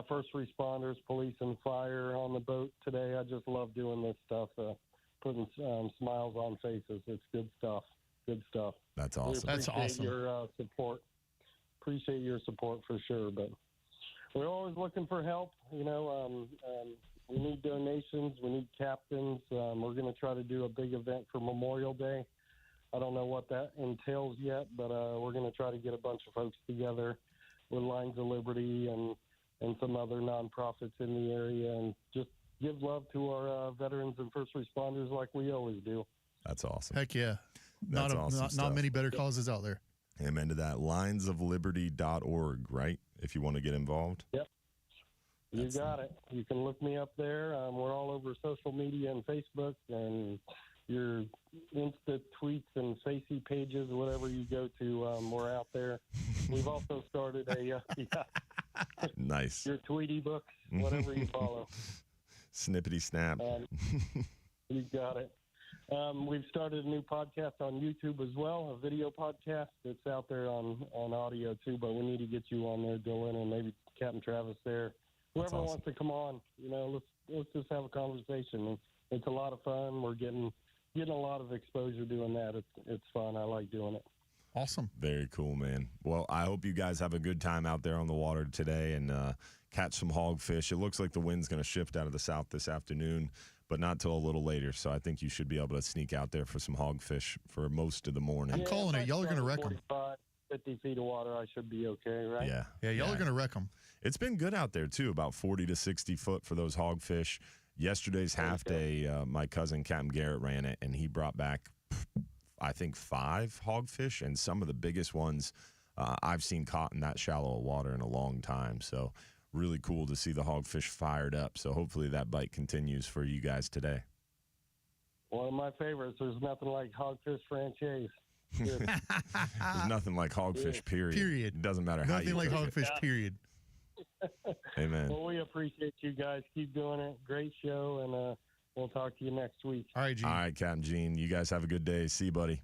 first responders, police, and fire on the boat today. I just love doing this stuff, putting smiles on faces. It's good stuff. Good stuff. That's awesome. That's awesome. Your support. Appreciate your support for sure. But we're always looking for help. You know, we need donations. We need captains. We're going to try to do a big event for Memorial Day. I don't know what that entails yet, but we're going to try to get a bunch of folks together with Lines of Liberty and some other nonprofits in the area and just give love to our veterans and first responders like we always do. That's awesome. Heck yeah. That's awesome Not stuff. many better causes out there. Amen to that. Linesofliberty.org, right? If you want to get involved. Yep. You got it. You can look me up there. We're all over social media and Facebook and your Insta tweets and Facey pages, whatever you go to, we're out there. We've also started a Nice. your Tweety books, whatever you follow. Snippety snap. You got it. We've started a new podcast on YouTube as well, a video podcast. It's out there on audio too, but we need to get you on there, Dylan, and maybe Captain Travis there. Whoever awesome. wants to come on, you know, let's just have a conversation. It's a lot of fun. We're getting a lot of exposure doing that. It's fun. I like doing it. Awesome. Very cool, man. Well, I hope you guys have a good time out there on the water today and catch some hogfish. It looks like the wind's going to shift out of the south this afternoon, but not till a little later. So I think you should be able to sneak out there for some hogfish for most of the morning. I'm calling it. Y'all are going to wreck them. 50 feet of water, I should be okay, right? Yeah. Yeah, y'all are going to wreck them. It's been good out there, too, about 40 to 60 foot for those hogfish. Yesterday's half day, my cousin Capt Garrett ran it, and he brought back, I think, 5 hogfish, and some of the biggest ones I've seen caught in that shallow of water in a long time. So really cool to see the hogfish fired up. So hopefully that bite continues for you guys today. One of my favorites. There's nothing like hogfish franchise. There's nothing like hogfish, period. Period. It doesn't matter how you Nothing like cook it. hogfish, period. Amen. Well, we appreciate you guys. Keep doing it. Great show, and we'll talk to you next week. All right, Gene. All right, Captain Gene. You guys have a good day. See you, buddy.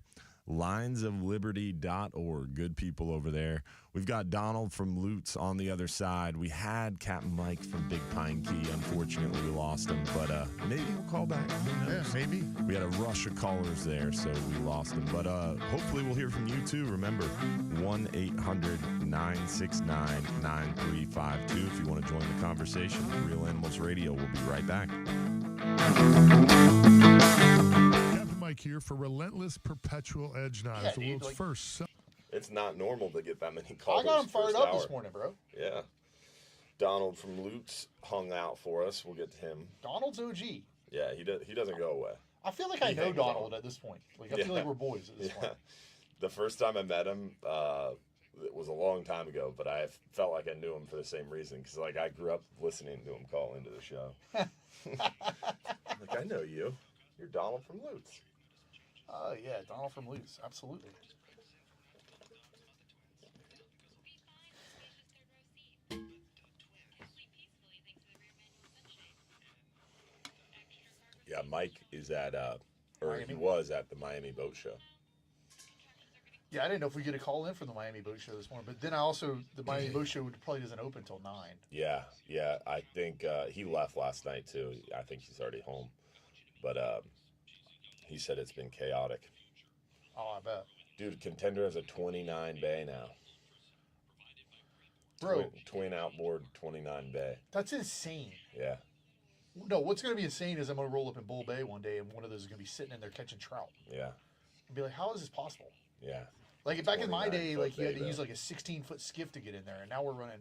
Linesofliberty.org. Good people over there. We've got Donald from Lutz on the other side. We had Captain Mike from Big Pine Key. Unfortunately, we lost him, but maybe we'll call back. Who knows? Yeah, maybe. We had a rush of callers there, so we lost him. But hopefully we'll hear from you, too. Remember, 1-800-969-9352 if you want to join the conversation. Real Animals Radio. We'll be right back. Captain Mike here for Relentless Perpetual Edge Knives, Yeah, the dude, world's like- first. It's not normal to get that many I callers. got him fired first up hour. this morning, bro. Yeah. Donald from Lutz hung out for us. We'll get to him. Donald's OG. Yeah, he doesn't go away. I feel like I He know hangs Donald on. at this point. Like I feel like we're boys at this point. The first time I met him, it was a long time ago, but I felt like I knew him for the same reason because, like, I grew up listening to him call into the show. Like, I know you. You're Donald from Lutz. Oh yeah, Donald from Lutz. Absolutely. Yeah, Mike is at, or he Miami? was at the Miami Boat Show. Yeah, I didn't know if we get a call in from the Miami Boat Show this morning, but then I also the Miami Boat Show probably doesn't open until 9. Yeah. I think he left last night too. I think he's already home, but he said it's been chaotic. Oh, I bet. Dude, Contender has a 29 bay now. Bro, Twin outboard, 29 bay. that's insane. Yeah. No, what's going to be insane is I'm going to roll up in Bull Bay one day and one of those is going to be sitting in there catching trout. Yeah. And be like, how is this possible? Yeah. Like back in my 29 day, foot like you had bay, to use though. like a 16-foot skiff to get in there, and now we're running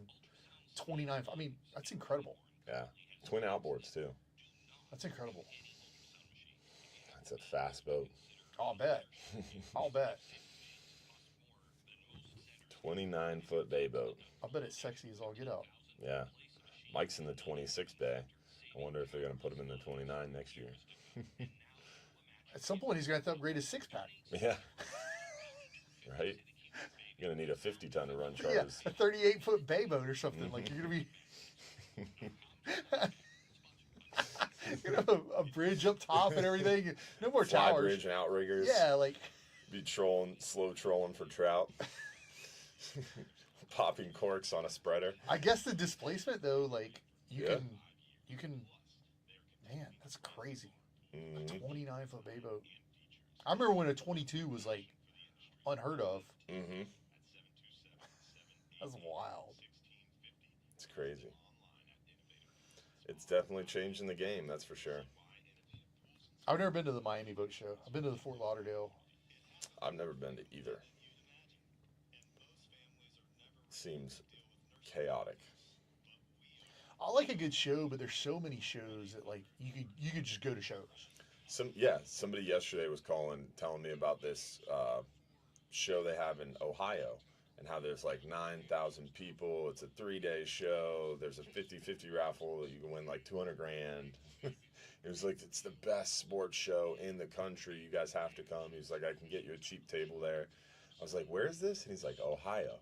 29. I mean, that's incredible. Yeah. Twin outboards too. That's incredible. It's a fast boat. I'll bet. I'll bet. 29-foot bay boat. I bet it's sexy as all get out. Yeah. Mike's in the 26 bay. I wonder if they're going to put him in the 29 next year. At some point, he's going to have to upgrade his 6-pack. Yeah. Right? You're going to need a 50-ton to run charters. Yeah, a 38-foot bay boat or something. Like, you're going to be... a bridge up top and everything. No more Fly towers. bridge and outriggers. Yeah, like... Be slow trolling for trout. Popping corks on a spreader. I guess the displacement, though, like, you can... Man, that's crazy. A 29-foot bay boat. I remember when a 22 was, like, unheard of. Mm-hmm. That's wild. It's crazy. It's definitely changing the game, that's for sure. I've never been to the Miami Boat Show. I've been to the Fort Lauderdale. I've never been to either. Seems chaotic. I like a good show, but there's so many shows that like you could just go to shows. Somebody yesterday was telling me about this show they have in Ohio and how there's like 9,000 people. It's a 3-day show. There's a 50-50 raffle that you can win like $200,000. It was like, it's the best sports show in the country. You guys have to come. He was like, I can get you a cheap table there. I was like, where is this? And he's like, Ohio.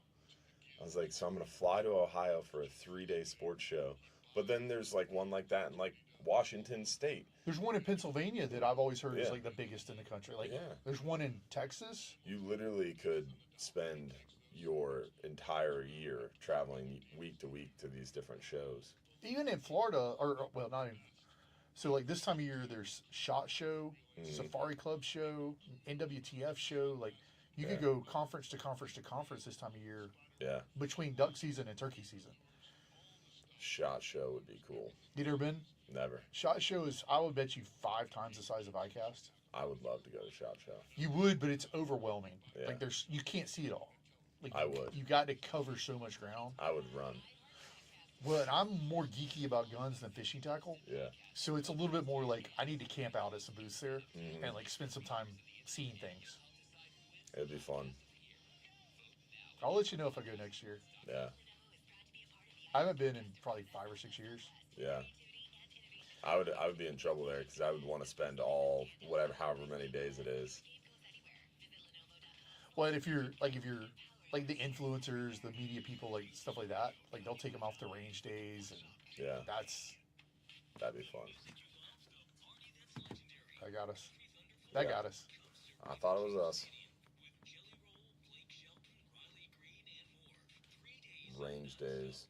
I was like, so I'm going to fly to Ohio for a 3-day sports show. But then there's like one like that in like Washington State. There's one in Pennsylvania that I've always heard is like the biggest in the country. Like there's one in Texas. You literally could spend your entire year traveling week to week to these different shows. Even in Florida, not even. So like this time of year, there's SHOT Show, Safari Club Show, NWTF Show. Like you could go conference to conference to conference this time of year. Yeah. Between duck season and turkey season. SHOT Show would be cool. You never been? Never. SHOT Show is, I would bet you 5 times the size of ICAST. I would love to go to SHOT Show. You would, but it's overwhelming. Yeah. Like you can't see it all. Like I would. You got to cover so much ground. I would run. Well, I'm more geeky about guns than fishing tackle. Yeah. So it's a little bit more like I need to camp out at some booths there and like spend some time seeing things. It'd be fun. I'll let you know if I go next year. Yeah. I haven't been in probably 5 or 6 years. Yeah. I would be in trouble there because I would want to spend however many days it is. Well, and if you're like the influencers, the media people, like stuff like that, like they'll take them off the range days, and that'd be fun. That got us. That got us. I thought it was us. Range days.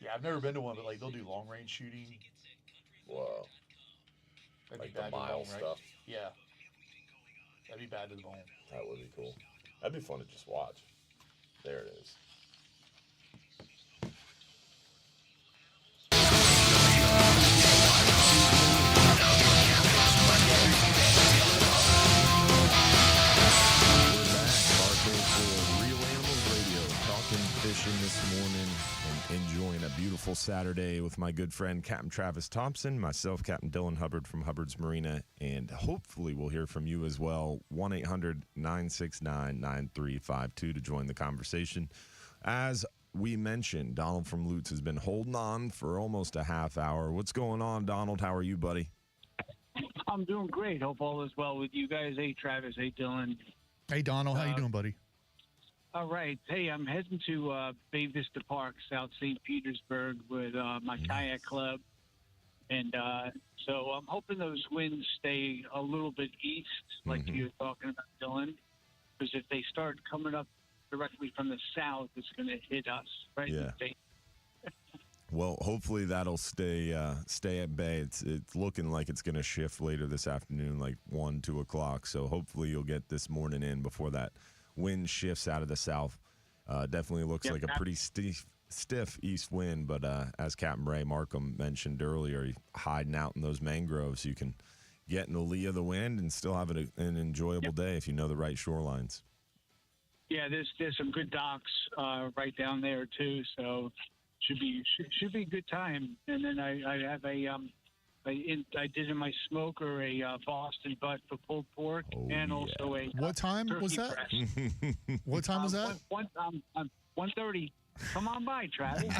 Yeah, I've never been to one, but like they'll do long range shooting. Whoa. That'd like be bad the mile to the bone, stuff. Right? Yeah. That'd be bad to the bone. That would be cool. That'd be fun to just watch. There it is. Fishing this morning and enjoying a beautiful Saturday with my good friend Captain Travis Thompson, myself, Captain Dylan Hubbard from Hubbard's Marina, and hopefully we'll hear from you as well. 1-800-969-9352 to join the conversation. As we mentioned, Donald from Lutz has been holding on for almost a half hour. What's going on, Donald? How are you, buddy? I'm doing great. Hope all is well with you guys. Hey, Travis. Hey, Dylan. Hey, Donald. How you doing, buddy? All right. Hey, I'm heading to Bay Vista Park, South St. Petersburg, with my kayak club. And so I'm hoping those winds stay a little bit east, like you were talking about, Dylan. Because if they start coming up directly from the south, it's going to hit us right in the face. Well, hopefully that'll stay at bay. It's looking like it's going to shift later this afternoon, like 1, 2 o'clock. So hopefully you'll get this morning in before that wind shifts out of the south. Definitely looks like a pretty stiff east wind, but as Captain Ray Markham mentioned earlier, hiding out in those mangroves, you can get in the lee of the wind and still have an enjoyable day if you know the right shorelines. Yeah, there's some good docks right down there too, so should be a good time. And then I have a I did in my smoker a Boston butt for pulled pork, and also a What time was that? breast. What time was that? 1:30. Come on by, Travis.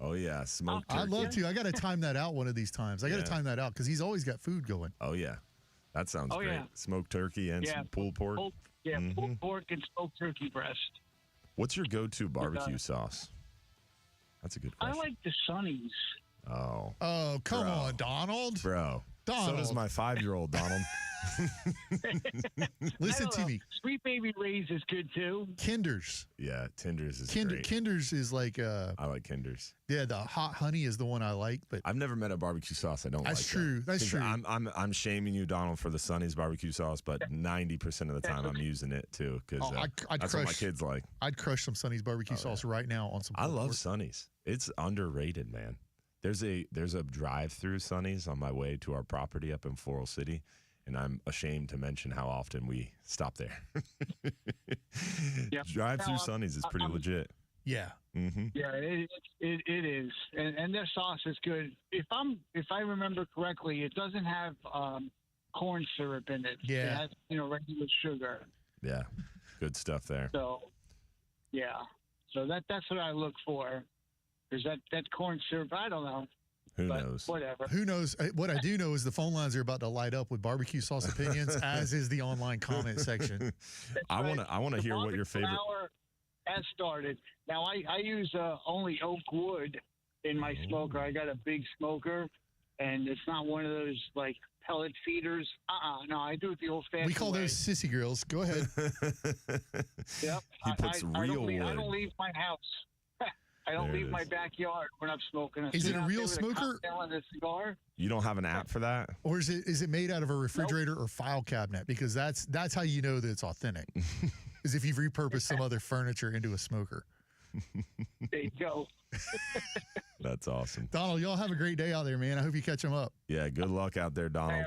Oh yeah, smoked I'd turkey. love to. I got to time that out one of these times. I got to Yeah. time that out because he's always got food going. Oh yeah, that sounds Oh, great. yeah. Smoked turkey and some pulled pork. Pulled pork and smoked turkey breast. What's your go-to barbecue sauce? That's a good I question. like the Sunnies. Oh, Oh, come Bro. on, Donald. bro. Donald. So does my 5-year-old, Donald. Listen to me. Sweet Baby Ray's is good too. Kinder's. Yeah, Tinder's is great. Kinder's is like, I like Kinder's. yeah, the hot honey is the one I like, but I've never met a barbecue sauce I don't like. That's true. That. That's Since true. I'm shaming you, Donald, for the Sonny's barbecue sauce, but 90% of the time I'm using it too because I'd that's crush, what my kids like. I'd crush some Sonny's barbecue sauce right now on some. I pulled love pork. Sonny's. It's underrated, man. There's a drive-through Sonny's on my way to our property up in Floral City, and I'm ashamed to mention how often we stop there. Yep. Drive-through No, Sonny's is pretty legit. Yeah. Mm-hmm. Yeah, it is, and their sauce is good. If I remember correctly, it doesn't have corn syrup in it. Yeah. It has regular sugar. Yeah, good stuff there. So yeah, so that's what I look for. Is that corn syrup? I don't know. Who but knows? Whatever. Who knows? What I do know is the phone lines are about to light up with barbecue sauce opinions, as is the online comment section. I want to hear what your favorite. Hour has started. Now I use only oak wood in my smoker. I got a big smoker, and it's not one of those like pellet feeders. No, I do it the old-fashioned We call way. those sissy grills. Go ahead. Yep. He puts I real don't wood. I don't leave my house. I don't There it leave my is. backyard when I'm smoking. I Is sit it a out real there with smoker? cocktail and a cigar. You don't have an app for that? Or is it made out of a refrigerator or file cabinet? Because that's how you know that it's authentic. Is if you've repurposed some other furniture into a smoker. There you go. That's awesome. Donald, y'all have a great day out there, man. I hope you catch them up. Yeah, good luck out there, Donald.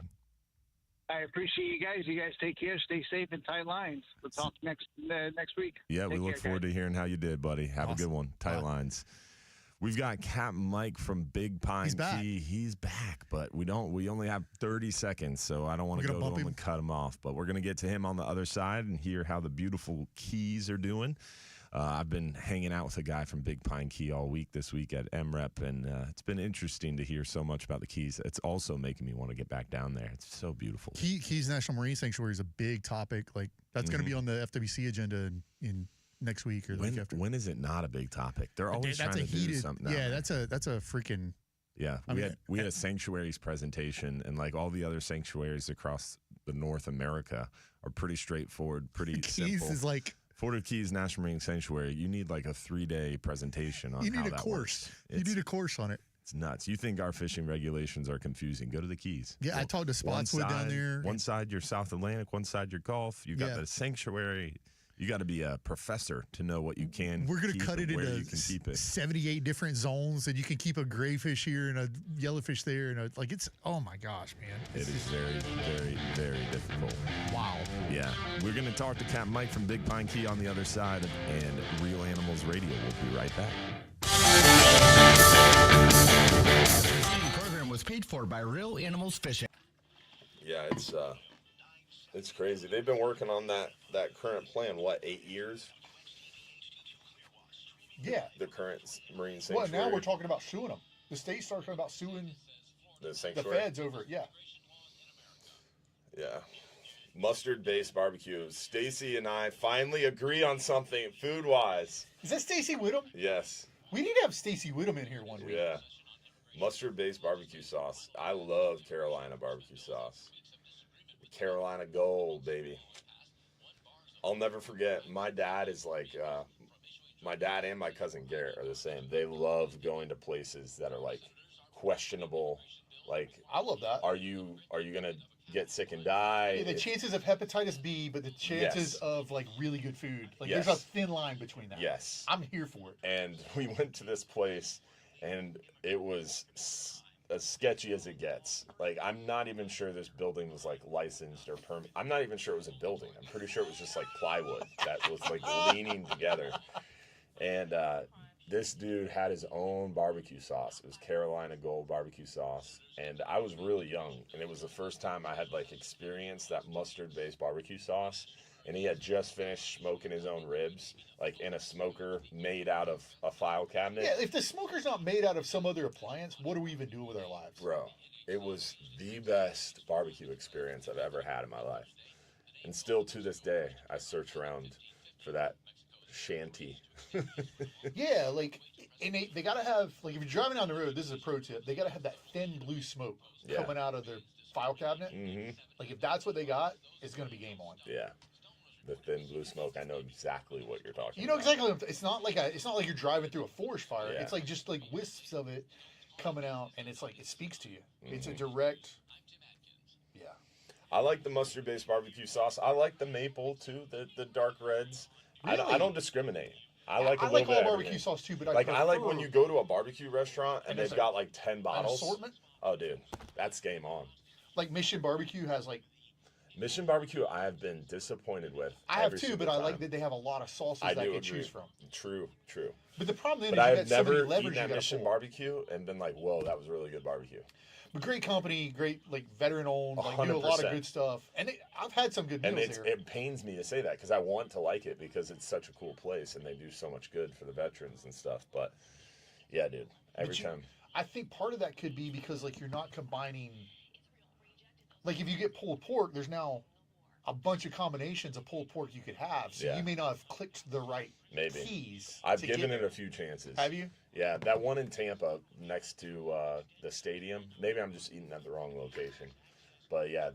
I appreciate you guys. You guys take care. Stay safe and tight lines. We'll talk next week. Yeah, we Take look care, forward guys. to hearing how you did, buddy. Have a good Awesome. one. Tight lines. We've got Capt Mike from Big Pine He's back. Key. He's back, but we only have 30 seconds, so I don't want to We're go gonna to bump him him? and cut him off. But we're going to get to him on the other side and hear how the beautiful Keys are doing. I've been hanging out with a guy from Big Pine Key all week this week at MREP, and it's been interesting to hear so much about the Keys. It's also making me want to get back down there. It's so beautiful. Keys National Marine Sanctuary is a big topic. Like that's going to be on the FWC agenda in next week or the week after. When is it not a big topic? They're always That's trying a to do heated. something. out Yeah, there. that's a freaking. Yeah, I mean, we had a sanctuaries presentation, and like all the other sanctuaries across the North America are pretty straightforward, pretty Keys simple. is like Fort of Keys National Marine Sanctuary. You need like a 3-day presentation on you how need a that course. works. You need a course on it. It's nuts. You think our fishing regulations are confusing? Go to the Keys. Yeah, I talked to Spotswood down there. One side you're South Atlantic, one side you're Gulf. You got Yeah. the sanctuary. You got to be a professor to know what you can. We're going to keep cut and it where into you can keep it. 78 different zones, and you can keep a gray fish here and a yellowfish there, and like it's. Oh my gosh, man! It is very, very, very difficult. Wow. Yeah. We're going to talk to Capt Mike from Big Pine Key on the other side, and Real Animals Radio. We'll be right back. The program was paid for by Real Animals Fishing. Yeah, it's crazy. They've been working on that current plan, 8 years? Yeah. The current marine Well, sanctuary. now we're talking about suing them. The state starts talking about suing the the sanctuary. feds over it. Yeah. Yeah. Mustard-based barbecue. Stacy and I finally agree on something food-wise. Is that Stacy Whittem? Yes. We need to have Stacy Whittem in here one week. Yeah. Mustard-based barbecue sauce. I love Carolina barbecue sauce. Carolina Gold, baby. I'll never forget. My dad is like, my dad and my cousin Garrett are the same. They love going to places that are like questionable. Like, I love that. are you gonna get sick and die? Yeah, the chances of hepatitis B, but the chances of like really good food. Like there's a thin line between that. Yes. I'm here for it. And we went to this place, and it was as sketchy as it gets. Like, I'm not even sure this building was like licensed or permit. I'm not even sure it was a building. I'm pretty sure it was just like plywood that was like leaning together. And this dude had his own barbecue sauce. It was Carolina Gold barbecue sauce. And I was really young, and it was the first time I had, like, experienced that mustard-based barbecue sauce. And he had just finished smoking his own ribs, like, in a smoker made out of a file cabinet. Yeah, if the smoker's not made out of some other appliance, what are we even doing with our lives? Bro, it was the best barbecue experience I've ever had in my life. And still to this day, I search around for that shanty. Yeah, like, and they got to have, like, if you're driving down the road, this is a pro tip, they got to have that thin blue smoke coming out of their file cabinet. Mm-hmm. Like, if that's what they got, it's going to be game on. Yeah. The thin blue smoke, I know exactly what you're talking about. You know exactly. It's not like you're driving through a forest fire. Yeah. It's like just like wisps of it coming out, and it's like it speaks to you. Mm-hmm. It's a direct. Yeah. I like the mustard-based barbecue sauce. I like the maple too, the dark reds. Really? I don't discriminate. I like all bit of barbecue everything. sauce too, but I like when you go to a barbecue restaurant and there's they've got like 10 an bottles. assortment. Oh, dude, that's game on. Like Mission Barbecue has like. Mission Barbecue, I have been disappointed with. I have every too, single but I time. like that they have a lot of sauces that I can choose from. True. But the problem then But I is you have got so many never levers eaten you at got to Mission pull. Barbecue and been like, whoa, that was really good barbecue. But great company, great like veteran owned, like do a lot of 100%. good stuff, and I've had some good And meals here. it pains me to say that because I want to like it because it's such a cool place and they do so much good for the veterans and stuff. But yeah, dude, every time. I think part of that could be because like you're not combining. Like if you get pulled pork, there's now a bunch of combinations of pulled pork you could have, so you may not have clicked the right keys. I've given it a few chances. Have you? Yeah, that one in Tampa next to the stadium. Maybe I'm just eating at the wrong location, but yeah,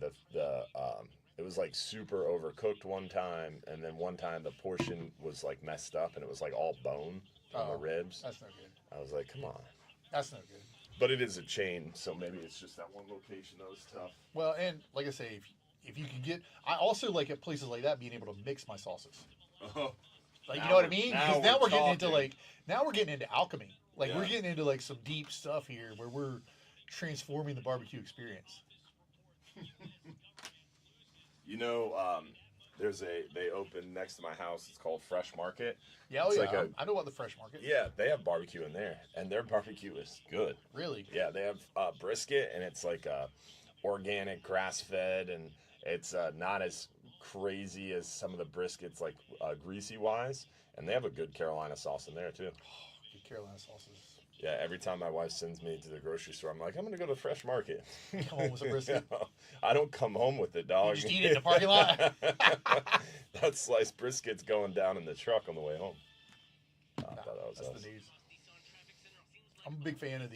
it was like super overcooked one time, and then one time the portion was like messed up, and it was like all bone on the ribs. That's no good. I was like, come on. That's no good. But it is a chain, so maybe it's just that one location that was tough. Well, and like I say, if you can get, I also like at places like that being able to mix my sauces. Oh. Like you know what I mean? Because now we're getting into alchemy. Like we're getting into like some deep stuff here where we're transforming the barbecue experience. You know, they opened next to my house. It's called Fresh Market. Yeah, I know about the Fresh Market. Yeah, they have barbecue in there, and their barbecue is good. Really? Yeah, they have brisket, and it's like organic, grass-fed, and it's not as crazy as some of the briskets, like greasy-wise. And they have a good Carolina sauce in there, too. Oh, good Carolina sauces. Yeah, every time my wife sends me to the grocery store, I'm like, I'm going to go to the Fresh Market. Come home with some brisket? I don't come home with it, dog. You just eat it in the parking lot? That sliced brisket's going down in the truck on the way home. I thought that was that's the news. I'm a big fan of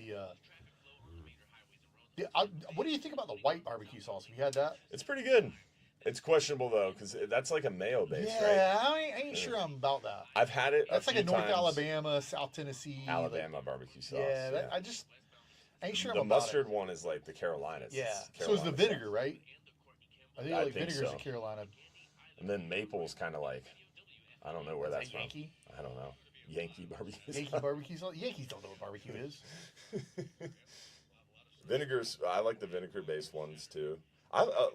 what do you think about the white barbecue sauce? Have you had that? It's pretty good. It's questionable, though, because that's like a mayo base, right? Yeah, I ain't sure I'm about that. I've had it That's a like few a North times. Alabama, South Tennessee. Alabama barbecue sauce. Yeah, I ain't sure I'm the about mustard it. one is like the Carolinas. Yeah, It's so is the Carolina vinegar, sauce. right? I think vinegar's a Carolina. And then maple's kind of like, I don't know where that's from. Yankee? I don't know. Yankee barbecue Yankee sauce. barbecue sauce? Yankees don't know what barbecue is. Vinegars, I like the vinegar-based ones, too.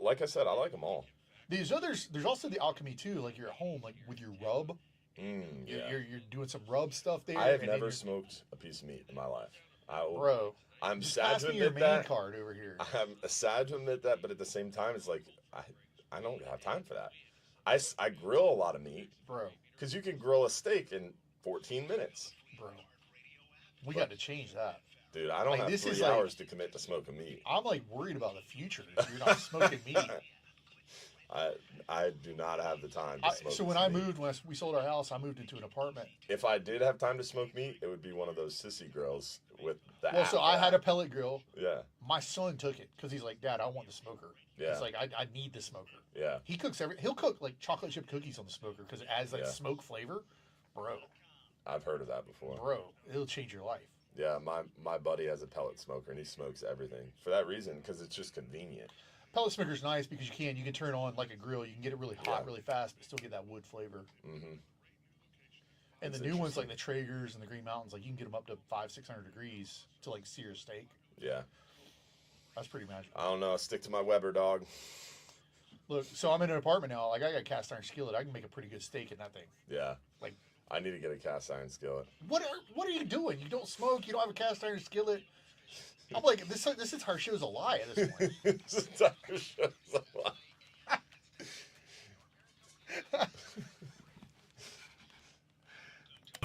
Like I said, I like them all. There's also the alchemy, too. Like you're at home, like with your rub. Yeah. You're doing some rub stuff there. I have and then never smoked a piece of meat in my life. Bro, I'm just sad pass to me your admit main that. card over here. I'm sad to admit that, but at the same time, it's like I don't have time for that. I grill a lot of meat, bro, because you can grill a steak in 14 minutes. Bro, we got to change that. Dude, I don't have 3 hours to commit to smoking meat. I'm like worried about the future if you're not smoking meat. I do not have the time to smoke. So when I moved, we sold our house, I moved into an apartment. If I did have time to smoke meat, it would be one of those sissy grills with the. Well, so I had a pellet grill. Yeah. My son took it because he's like, Dad, I want the smoker. Yeah. He's like, I need the smoker. Yeah. He cooks he'll cook like chocolate chip cookies on the smoker because it adds like smoke flavor, bro. I've heard of that before. Bro, it'll change your life. Yeah, my buddy has a pellet smoker and he smokes everything for that reason because it's just convenient. Pellet smoker's nice because you can turn on like a grill. You can get it really hot really fast, but still get that wood flavor. Mm-hmm. And the new ones like the Traegers and the Green Mountains, like you can get them up to 500-600 degrees to like sear a steak. Yeah. That's pretty magical. I don't know. Stick to my Weber, dog. Look, so I'm in an apartment now. Like I got a cast iron skillet. I can make a pretty good steak in that thing. Yeah. Like I need to get a cast iron skillet. What are you doing? You don't smoke. You don't have a cast iron skillet. I'm like, this entire show's a lie at this point. This entire show's a lie.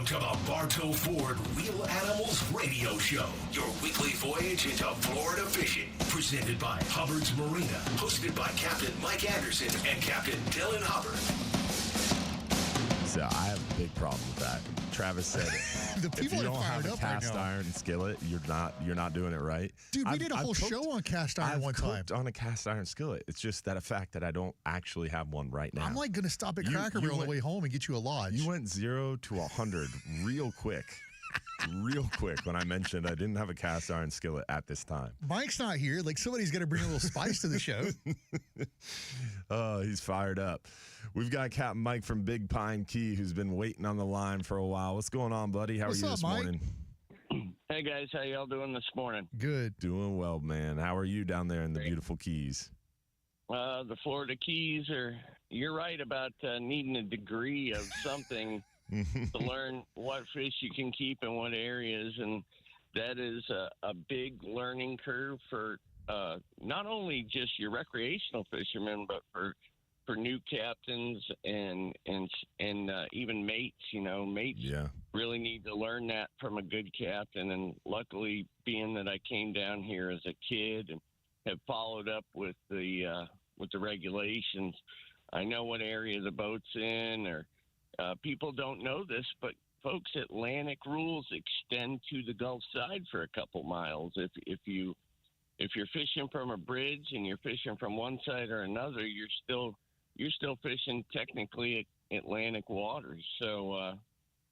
To the Bartow Ford Real Animals Radio Show, your weekly voyage into Florida fishing, presented by Hubbard's Marina, hosted by Captain Mike Anderson and Captain Dylan Hubbard. So I have a big problem with that. Travis said, The if people you are don't have fired a up right cast now. iron skillet, you're not doing it right. Dude, we did a whole show on cast iron one time. I've cooked on a cast iron skillet. It's just that a fact that I don't actually have one right now. I'm like going to stop at You- Cracker you Barrel on the went- way home and get you a lodge. You went 0 to 100 real quick. Real quick when I mentioned I didn't have a cast iron skillet at this time. Mike's not here. Like, somebody's got to bring a little spice to the show. Oh, he's fired up. We've got Captain Mike from Big Pine Key who's been waiting on the line for a while. What's going on, buddy? How What's are you up, this Mike? morning? Hey guys, how y'all doing this morning? Good. Doing well, man. How are you down there in the beautiful Keys? The Florida Keys you're right about needing a degree of something to learn what fish you can keep in what areas, and that is a big learning curve for not only just your recreational fishermen, but for new captains and even mates. Mates really need to learn that from a good captain. And luckily, being that I came down here as a kid and have followed up with the regulations, I know what area the boat's in. Or people don't know this, but folks, Atlantic rules extend to the Gulf side for a couple miles. If you're fishing from a bridge and you're fishing from one side or another, you're still fishing technically Atlantic waters. So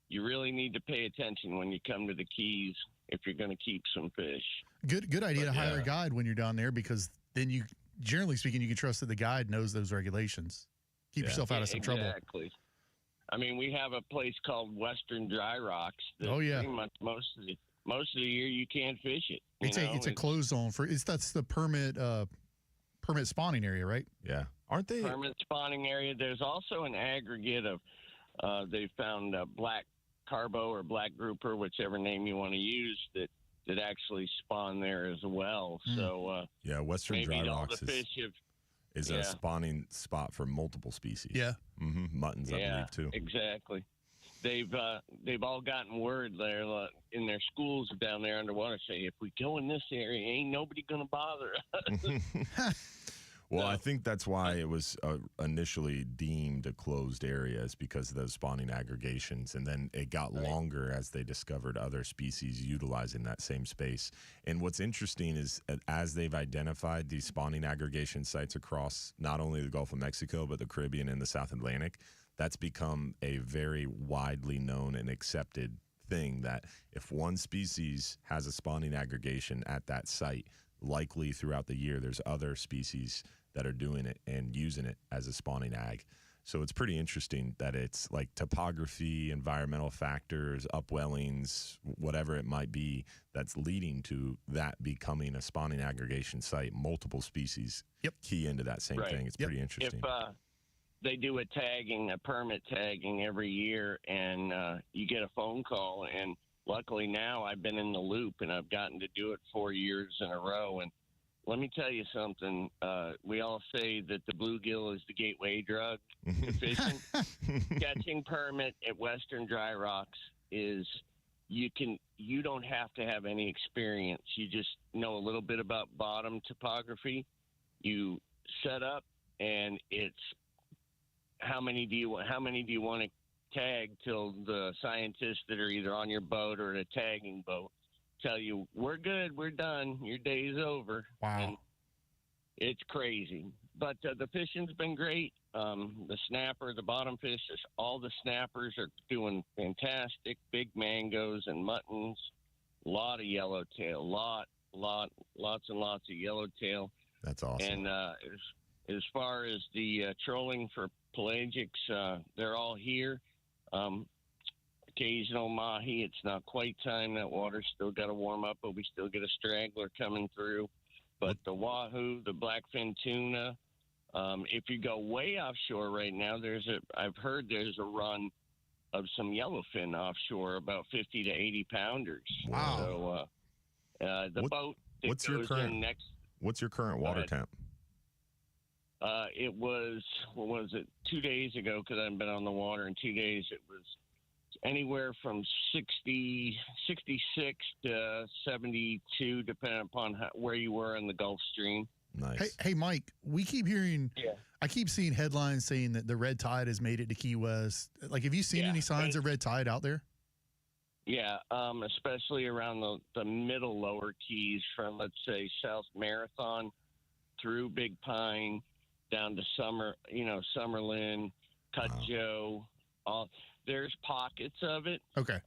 you really need to pay attention when you come to the Keys if you're going to keep some fish. Good idea to hire a guide when you're down there, because then you, generally speaking, you can trust that the guide knows those regulations. Keep yourself out of some trouble. Exactly. I mean, we have a place called Western Dry Rocks. That pretty much most of the year you can't fish it. It's a closed zone that's the permit spawning area, right? Yeah. Aren't they? Permit spawning area. There's also an aggregate of, they found black carbo or black grouper, whichever name you want to use, that actually spawn there as well. So Western Dry Rocks is Yeah. a spawning spot for multiple species. Yeah. Muttons, I believe, too. Exactly. They've all gotten word there in their schools down there underwater, say, if we go in this area, ain't nobody going to bother us. Well, I think that's why it was initially deemed a closed area, is because of those spawning aggregations. And then it got longer as they discovered other species utilizing that same space. And what's interesting is as they've identified these spawning aggregation sites across not only the Gulf of Mexico, but the Caribbean and the South Atlantic, that's become a very widely known and accepted thing that if one species has a spawning aggregation at that site, likely throughout the year there's other species that are doing it and using it as a spawning ag. So it's pretty interesting that it's like topography, environmental factors, upwellings, whatever it might be, that's leading to that becoming a spawning aggregation site. Multiple species key into that same thing. It's pretty interesting. If they do a permit tagging every year, and you get a phone call, and luckily now I've been in the loop and I've gotten to do it 4 years in a row. And let me tell you something. We all say that the bluegill is the gateway drug to fishing. Catching permit at Western Dry Rocks is you don't have to have any experience. You just know a little bit about bottom topography. You set up, and it's how many do you want to tag till the scientists that are either on your boat or in a tagging boat tell you, we're good, we're done, your day's over. Wow. And it's crazy. But the fishing's been great. The snapper, the bottom fish, all the snappers are doing fantastic. Big mangoes and muttons, a lot of yellowtail, lots and lots of yellowtail. That's awesome. And as far as the trolling for pelagics, they're all here. Occasional mahi. It's not quite time. That water's still got to warm up, but we still get a straggler coming through. But the wahoo, the blackfin tuna. If you go way offshore right now, I've heard there's a run some yellowfin offshore, about 50 to 80 pounders. Wow. So the boat that what's goes in next. What's your current water temp? It was, what was it, 2 days ago, because I haven't been on the water in 2 days. It was anywhere from 66 to 72, depending upon where you were in the Gulf Stream. Nice. Hey, Mike, we keep hearing, I keep seeing headlines saying that the red tide has made it to Key West. Like, have you seen any signs of red tide out there? Yeah, especially around the middle lower Keys from, let's say, South Marathon through Big Pine down to Summerlin, Cudjoe. There's pockets of it. Okay.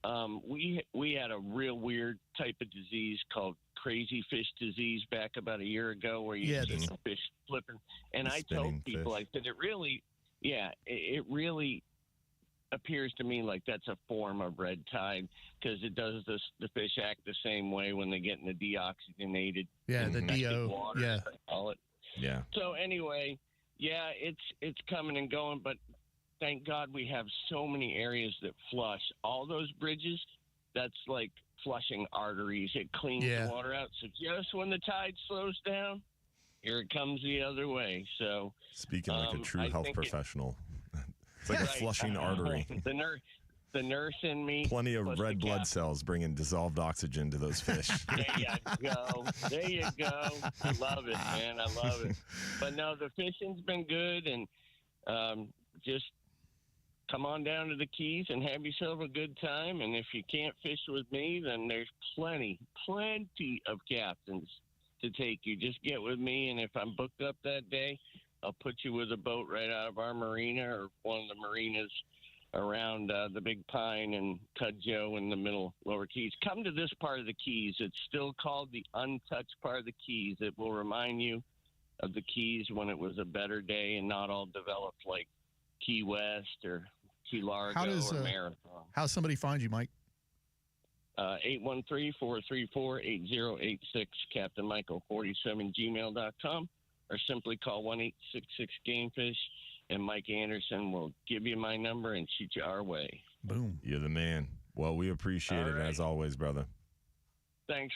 We had a real weird type of disease called crazy fish disease back about a year ago, where you see the fish flipping. And I told people, I said, it really appears to me like that's a form of red tide, because it does the fish act the same way when they get in the deoxygenated the DO water, as I call it. Yeah. So anyway, it's coming and going, but thank God we have so many areas that flush. All those bridges, that's like flushing arteries. It cleans the water out. So just when the tide slows down, here it comes the other way. So speaking like a true health professional, it's like a flushing artery. The nurse in me. Plenty of red blood cells bringing dissolved oxygen to those fish. There you go. I love it, man. I love it. But no, the fishing's been good, and just come on down to the Keys and have yourself a good time. And if you can't fish with me, then there's plenty of captains to take you. Just get with me, and if I'm booked up that day, I'll put you with a boat right out of our marina or one of the marinas around the Big Pine and Cudjoe in the middle lower Keys. Come to this part of the Keys. It's still called the untouched part of the Keys. It will remind you of the Keys when it was a better day and not all developed like Key West or Key Largo or Marathon. How's somebody find you, Mike? 813-434-8086, Captain Michael 47gmail.com, or simply call 1-866-GAMEFISH, and Mike Anderson will give you my number and shoot you our way. Boom. You're the man. Well, we appreciate it as always, brother. Thanks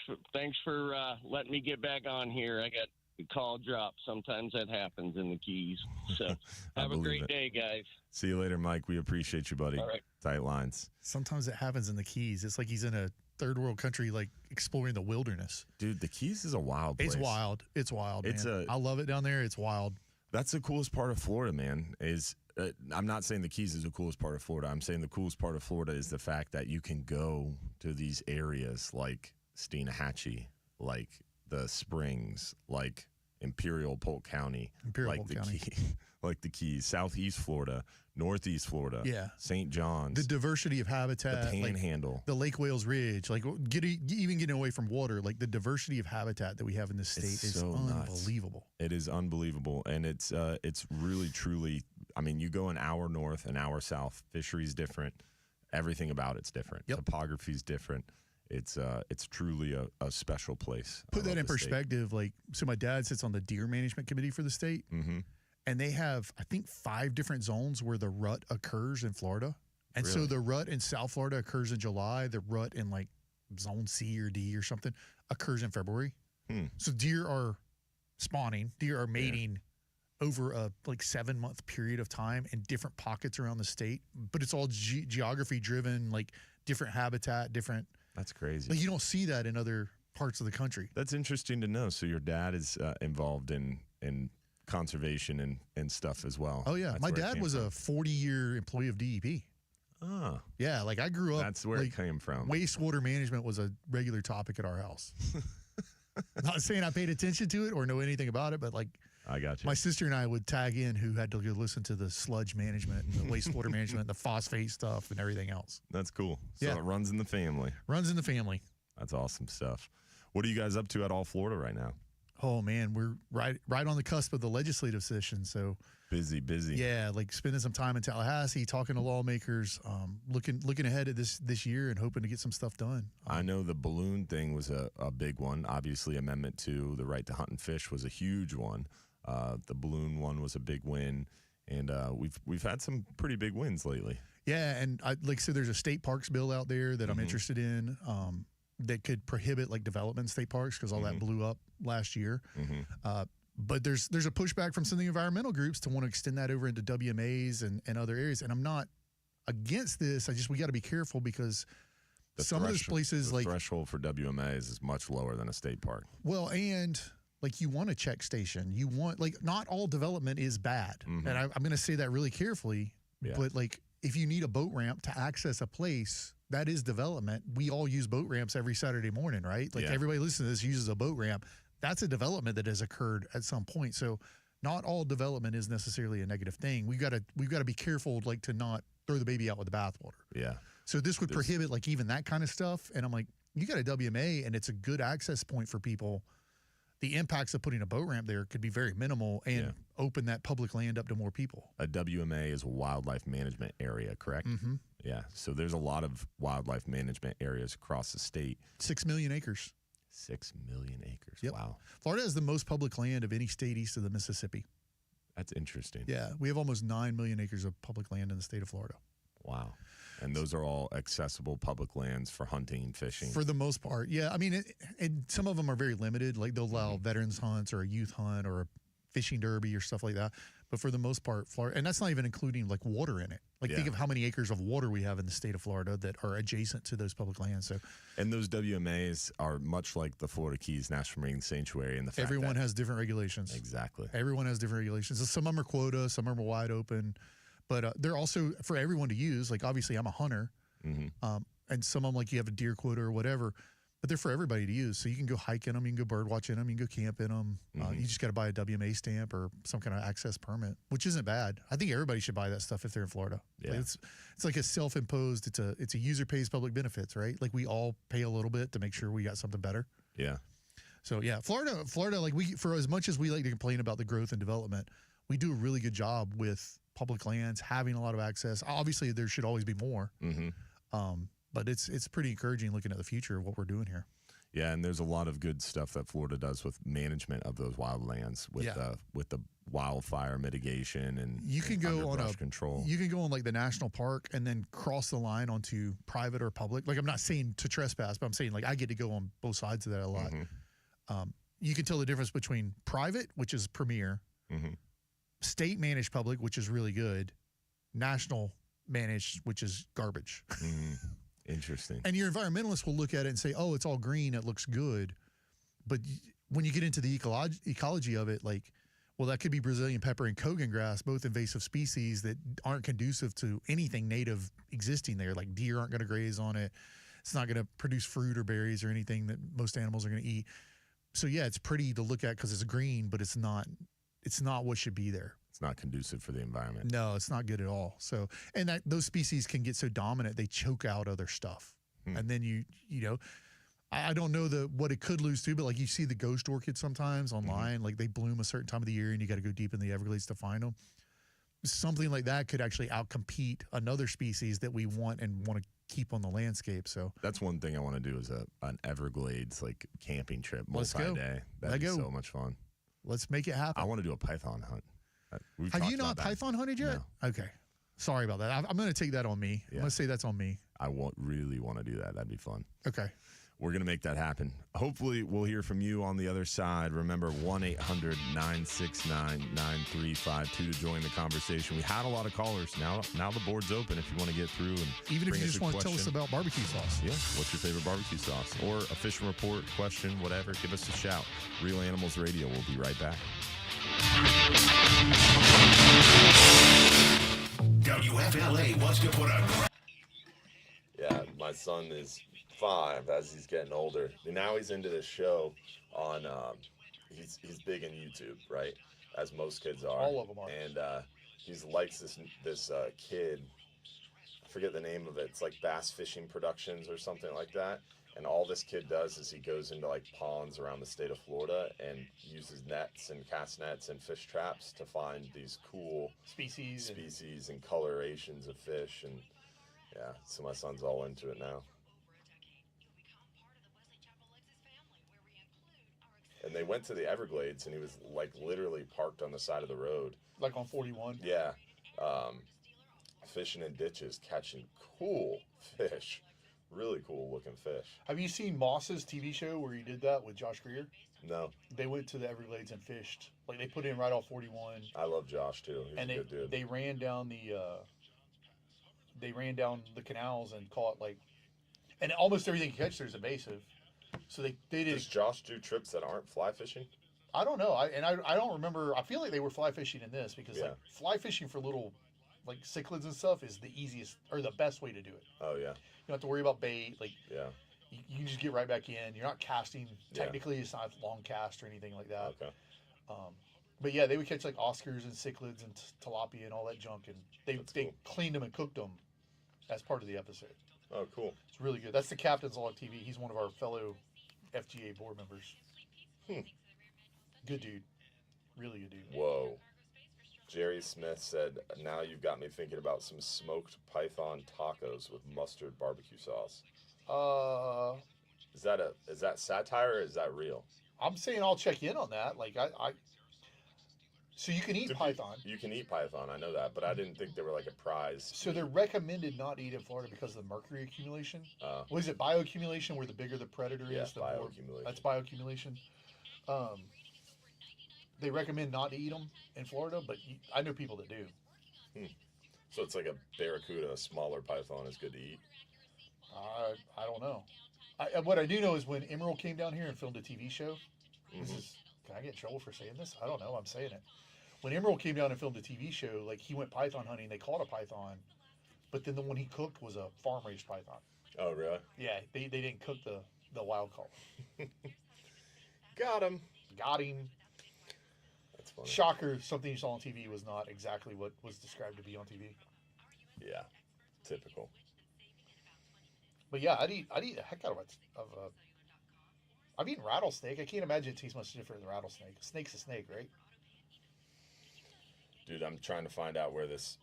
for letting me get back on here. I got the call drop. Sometimes that happens in the Keys. So have a great day, guys. See you later, Mike. We appreciate you, buddy. All right. Tight lines. Sometimes it happens in the Keys. It's like he's in a third world country, like exploring the wilderness. Dude, the Keys is a wild place. It's wild. Man. I love it down there. It's wild. That's the coolest part of Florida, man, is I'm not saying the Keys is the coolest part of Florida. I'm saying the coolest part of Florida is the fact that you can go to these areas like Steenhatchee, like the Springs, like Imperial Polk County, like the Keys, Southeast Florida, Northeast Florida, St. John's. The diversity of habitat, the Panhandle, like the Lake Wales Ridge, like even getting away from water, like the diversity of habitat that we have in this state is so unbelievable. It is unbelievable, and it's really truly. I mean, you go an hour north, an hour south. Fishery's different. Everything about it's different. Topography's different. It's truly a special place. Put that in perspective. Like, so my dad sits on the deer management committee for the state. Mm-hmm. And they have, I think, 5 different zones where the rut occurs in Florida. And so the rut in South Florida occurs in July. The rut in like zone C or D or something occurs in February. So deer are spawning, deer are mating over a like 7-month period of time in different pockets around the state. But it's all geography driven, like different habitat, different. That's crazy. Like you don't see that in other parts of the country. That's interesting to know. So your dad is involved in conservation and stuff as well. Oh, yeah. My dad was a 40-year employee of DEP. Oh. Yeah, like I grew up. That's where it came from. Wastewater management was a regular topic at our house. Not saying I paid attention to it or know anything about it, but like I got you. My sister and I would tag in who had to go listen to the sludge management, and the wastewater management, the phosphate stuff, and everything else. That's cool. So it runs in the family. Runs in the family. That's awesome stuff. What are you guys up to at All Florida right now? Oh man, we're right on the cusp of the legislative session. So busy. Yeah, like spending some time in Tallahassee, talking to lawmakers, looking ahead at this year and hoping to get some stuff done. I know the balloon thing was a big one. Obviously, Amendment 2, the right to hunt and fish, was a huge one. The balloon one was a big win. And we've had some pretty big wins lately. Yeah, and so there's a state parks bill out there that I'm interested in that could prohibit like development in state parks because all that blew up last year. But there's a pushback from some of the environmental groups to want to extend that over into WMAs and other areas. And I'm not against this. We got to be careful because some of those places the threshold for WMAs is much lower than a state park. Well, and like you want a check station. You want not all development is bad. And I'm going to say that really carefully. Yeah. But like if you need a boat ramp to access a place, that is development. We all use boat ramps every Saturday morning, right? Like everybody listening to this uses a boat ramp. That's a development that has occurred at some point. So not all development is necessarily a negative thing. We've got to be careful to not throw the baby out with the bathwater. Yeah. So this would prohibit even that kind of stuff. And I'm like, you got a WMA and it's a good access point for people. The impacts of putting a boat ramp there could be very minimal and open that public land up to more people. A WMA is a wildlife management area, correct? Yeah. So there's a lot of wildlife management areas across the state. 6 million acres. 6 million acres. Yep. Wow. Florida has the most public land of any state east of the Mississippi. That's interesting. Yeah. We have almost 9 million acres of public land in the state of Florida. Wow. And those are all accessible public lands for hunting, fishing? For the most part, yeah. I mean, some of them are very limited. Like they'll allow veterans hunts or a youth hunt or a fishing derby or stuff like that. But for the most part, Florida, and that's not even including water in it. Think of how many acres of water we have in the state of Florida that are adjacent to those public lands. So, and those WMAs are much like the Florida Keys National Marine Sanctuary in the fact everyone has different regulations. Exactly. Everyone has different regulations. So some of them are quota, some of them are wide open, but they're also for everyone to use. Like obviously, I'm a hunter, and some of them you have a deer quota or whatever. But they're for everybody to use. So you can go hike in them, you can go bird watch in them, you can go camp in them. You just got to buy a WMA stamp or some kind of access permit, which isn't bad. I think everybody should buy that stuff if they're in Florida. Yeah. It's like a self-imposed, it's a user pays public benefits, right? Like we all pay a little bit to make sure we got something better. Yeah. So yeah, Florida, for as much as we like to complain about the growth and development, we do a really good job with public lands, having a lot of access. Obviously there should always be more. But it's pretty encouraging looking at the future of what we're doing here. Yeah, and there's a lot of good stuff that Florida does with management of those wildlands, with the wildfire mitigation and you can go on control. You can go on the national park and then cross the line onto private or public. I'm not saying to trespass, but I'm saying I get to go on both sides of that a lot. You can tell the difference between private, which is premier, state managed public, which is really good, national managed, which is garbage. Interesting. And your environmentalists will look at it and say, oh, it's all green, it looks good. But when you get into the ecology of it, that could be Brazilian pepper and Kogan grass, both invasive species that aren't conducive to anything native existing there. Like deer aren't going to graze on it. It's not going to produce fruit or berries or anything that most animals are going to eat. So yeah, it's pretty to look at because it's green, but it's not what should be there. It's not conducive for the environment. No, it's not good at all. So, and those species can get so dominant they choke out other stuff, and then you I don't know what it could lose to, but you see the ghost orchids sometimes online, they bloom a certain time of the year, and you got to go deep in the Everglades to find them. Something like that could actually outcompete another species that we want and want to keep on the landscape. So that's one thing I want to do is an Everglades camping trip, multi-day. That'd be so much fun. Let's make it happen. I want to do a python hunt. Have you not python hunted yet? No. Okay. Sorry about that. I'm going to take that on me. I'm going to say that's on me. I really want to do that. That'd be fun. Okay. We're going to make that happen. Hopefully, we'll hear from you on the other side. Remember, 1-800-969-9352 to join the conversation. We had a lot of callers. Now the board's open if you want to get through. And even if you just want to tell us about barbecue sauce. Yeah. What's your favorite barbecue sauce? Or a fishing report, question, whatever. Give us a shout. Real Animals Radio. We'll be right back. WFLA wants to put a... Yeah, my son is 5 as he's getting older. Now he's into this show on, he's big in YouTube, right? As most kids are. All of them are. And he likes this kid. I forget the name of it. It's like Bass Fishing Productions or something like that. And all this kid does is he goes into ponds around the state of Florida and uses nets and cast nets and fish traps to find these cool species and colorations of fish. And yeah, so my son's all into it now. And they went to the Everglades, and he was like literally parked on the side of the road, like on 41. Yeah, fishing in ditches, catching cool fish, really cool looking fish. Have you seen Moss's TV show where he did that with Josh Greer? No. They went to the Everglades and fished. Like they put in right off 41. I love Josh too. He's a good dude. They ran down the canals and caught like, and almost everything you catch there is invasive. So they did. Does Josh do trips that aren't fly fishing? I don't know. I don't remember. I feel like they were fly fishing in this because like fly fishing for little like cichlids and stuff is the easiest or the best way to do it. Oh yeah. You don't have to worry about bait. Like yeah. You can just get right back in. You're not casting. Technically, it's not long cast or anything like that. Okay. But yeah, they would catch like Oscars and cichlids and tilapia and all that junk, and they cleaned them and cooked them as part of the episode. Oh, cool. It's really good. That's the Captain's Log TV. He's one of our fellow FGA board members. Good dude. Really good dude. Whoa. Jerry Smith said, now you've got me thinking about some smoked python tacos with mustard barbecue sauce. Is that satire or is that real? I'm saying I'll check in on that. Like so you can eat python. You can eat python, I know that, but I didn't think they were like a prize. So they're recommended not to eat in Florida because of the mercury accumulation. What is it, bioaccumulation, where the bigger the predator is, the more... That's bioaccumulation. They recommend not to eat them in Florida, but I know people that do. So it's like a barracuda, a smaller python is good to eat? I don't know. What I do know is when Emerald came down here and filmed a TV show, can I get in trouble for saying this? I don't know. I'm saying it. When Emerald came down and filmed a TV show, like he went python hunting, they caught a python, but then the one he cooked was a farm-raised python. Oh, really? Yeah, they didn't cook the wild caught. Got him. That's funny. Shocker, something you saw on TV was not exactly what was described to be on TV. Yeah, typical. But yeah, I'd eat the heck out of I've eaten rattlesnake. I can't imagine it tastes much different than rattlesnake. A snake's a snake, right? Dude, I'm trying to find out where this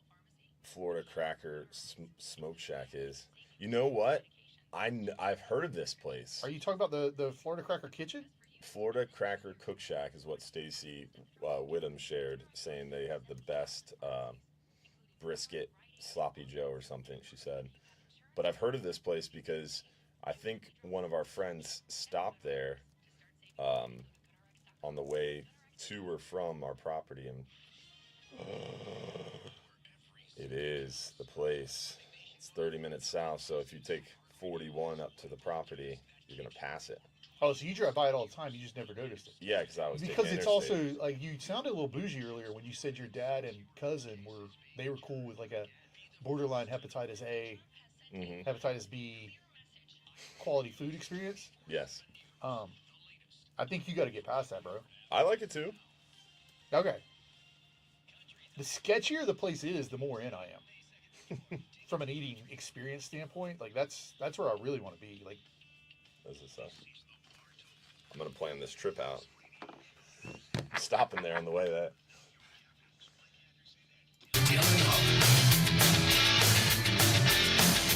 Florida Cracker Smoke Shack is. You know what? I've heard of this place. Are you talking about the Florida Cracker Kitchen? Florida Cracker Cook Shack is what Stacy Whittam shared, saying they have the best brisket, sloppy Joe or something, she said. But I've heard of this place because I think one of our friends stopped there on the way to or from our property, and it is the place. It's 30 minutes south, so if you take 41 up to the property, you're going to pass it. Oh, so you drive by it all the time, you just never noticed it. Yeah, because I was because it's also, like, you sounded a little bougie earlier when you said your dad and cousin were cool with like a borderline hepatitis A, hepatitis B quality food experience. Yes. I think you got to get past that, bro. I like it too. Okay. The sketchier the place is, the more in I am. From an eating experience standpoint, like that's where I really want to be. Like, this is stuff. I'm gonna plan this trip out. Stopping there on the way that.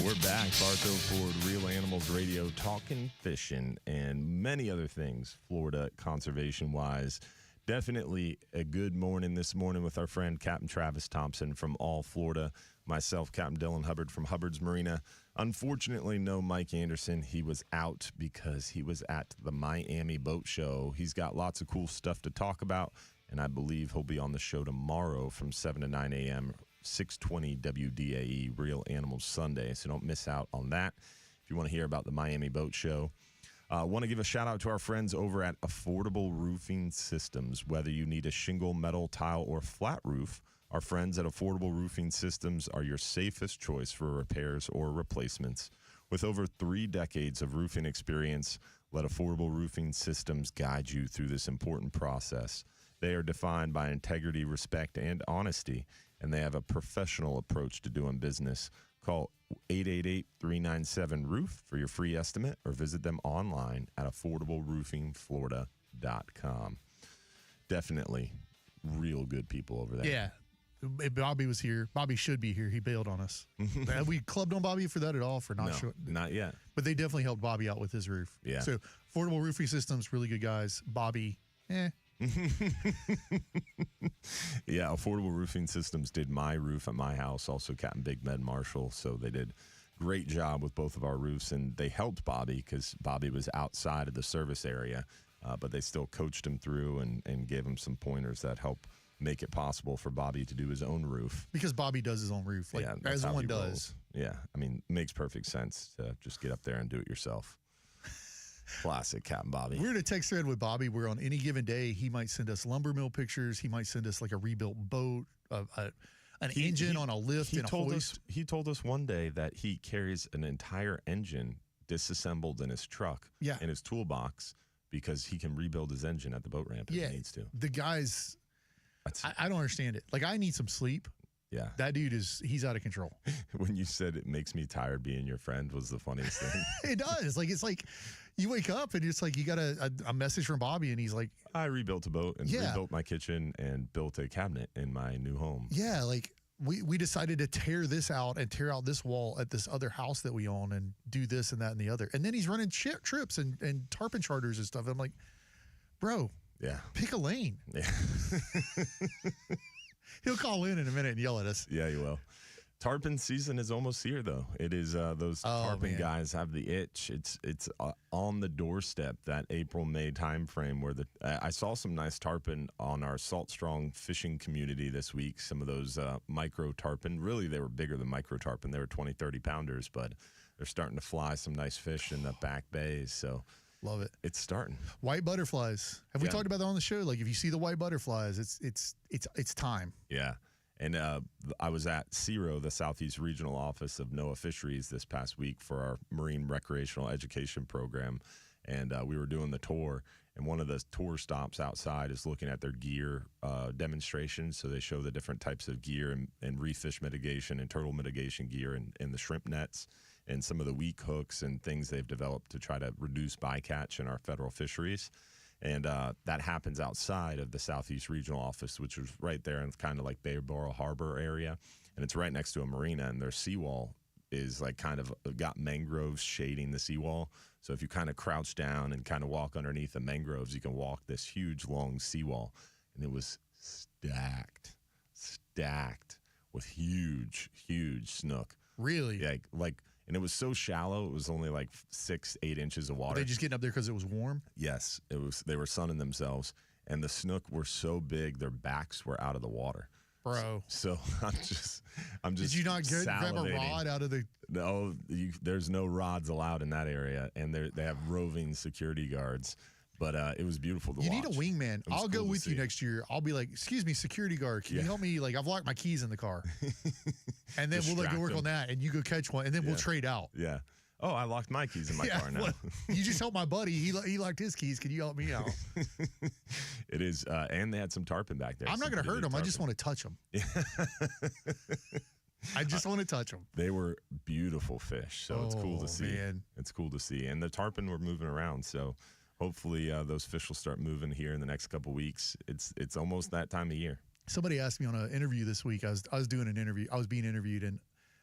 We're back, Bartow Ford Real Animals Radio, talking fishing and many other things, Florida conservation-wise. Definitely a good morning this morning with our friend Captain Travis Thompson from All Florida, myself, Captain Dylan Hubbard from Hubbard's Marina. Unfortunately, no Mike Anderson. He was out because he was at the Miami Boat Show. He's got lots of cool stuff to talk about, and I believe he'll be on the show tomorrow from 7 to 9 a.m., 620 WDAE, Real Animals Sunday, so don't miss out on that if you want to hear about the Miami Boat Show. I want to give a shout out to our friends over at Affordable Roofing Systems. Whether you need a shingle, metal, tile, or flat roof, our friends at Affordable Roofing Systems are your safest choice for repairs or replacements. With over 3 decades of roofing experience, let Affordable Roofing Systems guide you through this important process. They are defined by integrity, respect, and honesty, and they have a professional approach to doing business. Call 888-397-ROOF for your free estimate or visit them online at affordableroofingflorida.com. Definitely real good people over there. Yeah. If Bobby was here, Bobby should be here. He bailed on us. Have we clubbed on Bobby for that at all? For not No, sure, not yet. but they definitely helped Bobby out with his roof. Yeah. So Affordable Roofing Systems, really good guys. Bobby, Yeah, Affordable Roofing Systems did my roof at my house, also Captain Big Med Marshall. So they did great job with both of our roofs, and they helped Bobby because Bobby was outside of the service area, but they still coached him through and gave him some pointers that help make it possible for Bobby to do his own roof. because Bobby does his own roof, like that's as how one he does. rolls. Yeah, I mean, makes perfect sense to just get up there and do it yourself. Classic Captain Bobby. We're in a text thread with Bobby where on any given day he might send us lumber mill pictures. He might send us like a rebuilt boat, an engine on a lift and a hoist. He told us one day that he carries an entire engine disassembled in his truck, Yeah. in his toolbox, because he can rebuild his engine at the boat ramp if Yeah, he needs to. the guy's. I don't understand it. Like, I need some sleep. Yeah. That dude he's out of control. When you said it makes me tired being your friend was the funniest thing. It does. Like, it's like you wake up and it's like you got a message from Bobby and he's like, I rebuilt a boat and Yeah. rebuilt my kitchen and built a cabinet in my new home. yeah, like we decided to tear this out and tear out this wall at this other house that we own and do this and that and the other. And then he's running trips and tarpon charters and stuff. I'm like, bro, Yeah. pick a lane. Yeah. He'll call in a minute and yell at us. Yeah, you will. Tarpon season is almost here, though. It is those tarpon man. guys have the itch. It's on the doorstep, that April-May time frame where I saw some nice tarpon on our Salt Strong fishing community this week. Some of those micro tarpon. Really, they were bigger than micro tarpon. They were 20, 30 pounders, but they're starting to fly some nice fish in the back bays. So Love it. it's starting. White butterflies. Have we Yeah. talked about that on the show? Like, if you see the white butterflies, it's time. Yeah. And I was at CERO, the Southeast Regional Office of NOAA Fisheries, this past week for our Marine Recreational Education Program. And we were doing the tour. And one of the tour stops outside is looking at their gear demonstrations. So they show the different types of gear and reef fish mitigation and turtle mitigation gear and the shrimp nets and some of the weak hooks and things they've developed to try to reduce bycatch in our federal fisheries. And that happens outside of the Southeast Regional Office, which is right there in kind of like Bayboro Harbor area. And it's right next to a marina, and their seawall is like kind of got mangroves shading the seawall. So if you kind of crouch down and kind of walk underneath the mangroves, you can walk this huge, long seawall. And it was stacked with huge, huge snook. Really? Yeah, and it was so shallow, it was only like 6-8 inches of Are water. they just getting up there because it was warm? Yes, it was. They were sunning themselves, and the snook were so big, their backs were out of the water. Bro. So I'm just. Did you not grab a salivating. rod out of the? No, there's no rods allowed in that area, and they have roving security guards. But it was beautiful to watch. You need a wingman. It was I'll go cool to with you see. next year. I'll be like, excuse me, security guard, can you Yeah. help me? Like, I've locked my keys in the car. And then we'll Distract go work him. on that, and you go catch one, and then we'll Yeah. trade out. Yeah. Oh, I locked my keys in my car now. well, you just helped my buddy. He locked his keys. Can you help me out? It is, and they had some tarpon back there. I'm not some going to pretty hurt big him. I just tarpon. want to touch him. I just want to touch him. They were beautiful fish, so it's cool Oh, to see. man. It's cool to see, and the tarpon were moving around. So hopefully those fish will start moving here in the next couple weeks. It's almost that time of year. Somebody asked me on an interview this week. I was doing an interview. I was being interviewed, and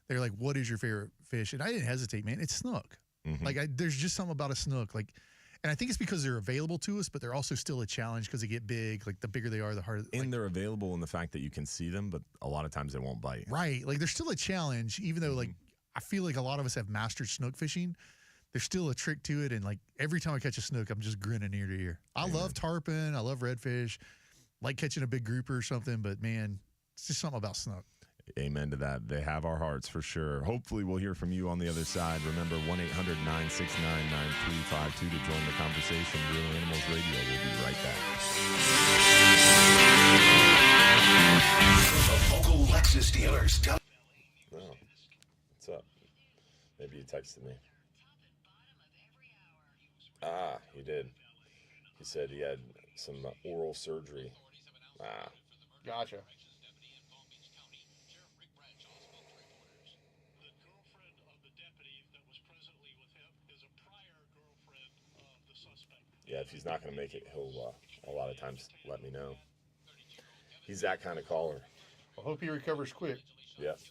they're like, "What is your favorite fish?" And I didn't hesitate, man. It's snook. Mhm. Like, there's just something about a snook. Like, and I think it's because they're available to us, but they're also still a challenge because they get big. Like, the bigger they are, the harder. And they're available in the fact that you can see them, but a lot of times they won't bite. Right. Like, there's still a challenge, even though, like, I feel like a lot of us have mastered snook fishing. There's still a trick to it. And, like, every time I catch a snook, I'm just grinning ear to ear. I love tarpon. I love redfish. Like catching a big grouper or something. But, man, it's just something about snook. Amen to that. They have our hearts for sure. Hopefully we'll hear from you on the other side. Remember, 1-800-969-9352 to join the conversation. Real Animals Radio. We'll be right back. The local Lexus dealers. Oh, what's up? Maybe you texted me. Ah, he did. He said he had some oral surgery. Ah. Gotcha. Yeah, if he's not going to make it, he'll a lot of times let me know. He's that kind of caller. I hope he recovers quick. Yes.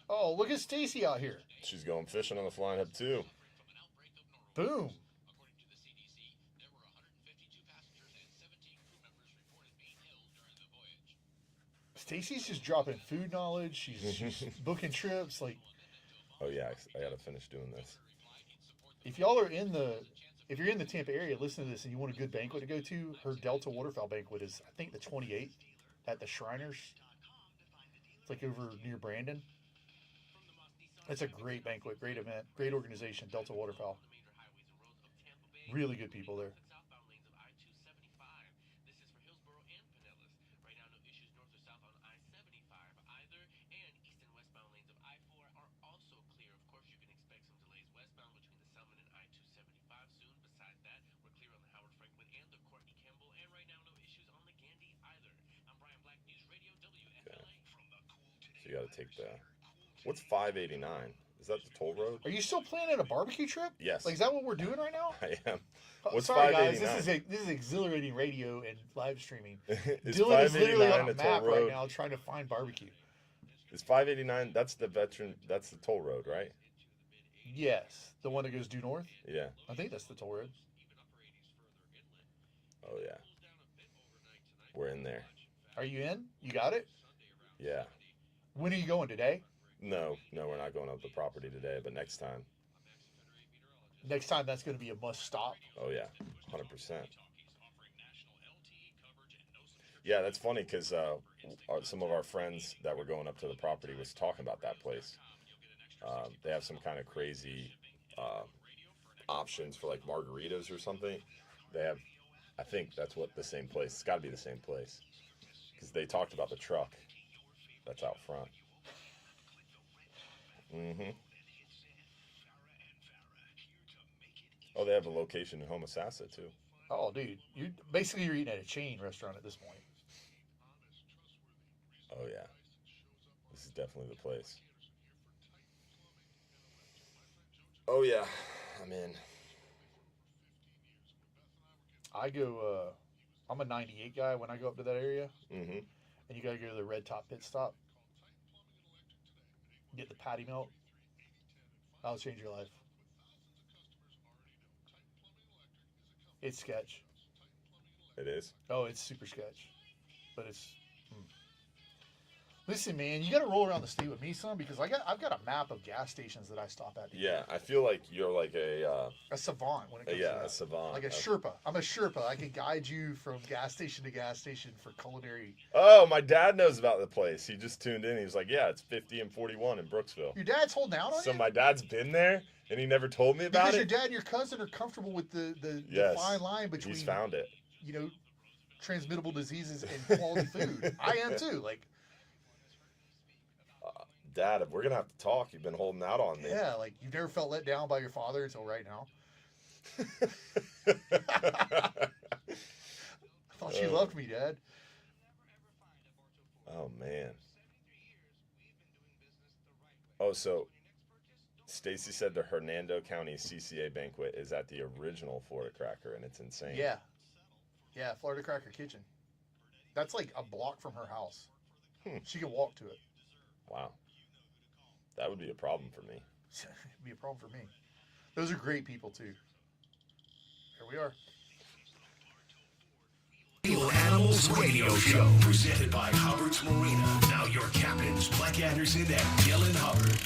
Oh, look at Stacy out here. She's going fishing on the Flying Hub too. Boom. Stacy's just dropping food knowledge. She's booking trips. Like, oh yeah, I gotta finish doing this. If y'all are if you're in the Tampa area, listen to this, and you want a good banquet to go to, her Delta Waterfowl banquet is, I think, the 28th at the Shriners. It's like over near Brandon. It's a great banquet, great event, great organization, Delta Waterfowl. Really good people there. So you got to take the. What's 589? Is that the toll road? Are you still planning a barbecue trip? Yes. Like, is that what we're doing right now? I am. What's sorry, guys. 589? This is exhilarating radio and live streaming. Is Dylan is literally on a a toll map right road? now trying to find barbecue. Is 589? That's the That's the toll road, right? Yes, the one that goes due north. Yeah. I think that's the toll road. Oh yeah. We're in there. Are you in? You got it? Yeah. When are you going, today? No, we're not going up the property today, but next time. Next time, that's going to be a must stop. Oh yeah, 100%. Yeah, that's funny because some of our friends that were going up to the property was talking about that place. They have some kind of crazy options for like margaritas or something. They have, I think that's what the same place. It's got to be the same place because they talked about the truck that's out front. Mm-hmm. Oh, they have a location in Homosassa too. Oh, dude, you're eating at a chain restaurant at this point. Oh yeah, this is definitely the place. Oh yeah, I'm in. I go. I'm a 98 guy when I go up to that area, Mm-hmm. and you gotta go to the Red Top Pit Stop. Get the patty melt. That'll change your life. It's sketch. It is. Oh, it's super sketch, but it's. Listen, man, you got to roll around the state with me, son, because I've got a map of gas stations that I stop at. Yeah, I feel like you're like a savant when it comes to that. a savant. Like a Sherpa. I'm a Sherpa. I can guide you from gas station to gas station for culinary. Oh, my dad knows about the place. He just tuned in. He was like, "Yeah, it's 50 and 41 in Brooksville." Your dad's holding out on you? So my dad's been there, and he never told me about because it. Your dad and your cousin are comfortable with the Yes, fine line between. He's found it. You know, transmittable diseases and quality food. I am too. Like. Dad, we're gonna have to talk. You've been holding out on me. Yeah, like you've never felt let down by your father until right now. I thought you loved me, Dad. Oh man. Oh, so Stacy said the Hernando County 6a-8a banquet is at the original Florida Cracker, and it's insane. Yeah, Florida Cracker Kitchen. That's like a block from her house. She can walk to it. Wow. That would be a problem for me. It'd be a problem for me. Those are great people, too. Here we are. Real Animals Radio Show, presented by Hubbard's Marina. Now your captains, Mike Anderson and Dylan Hubbard.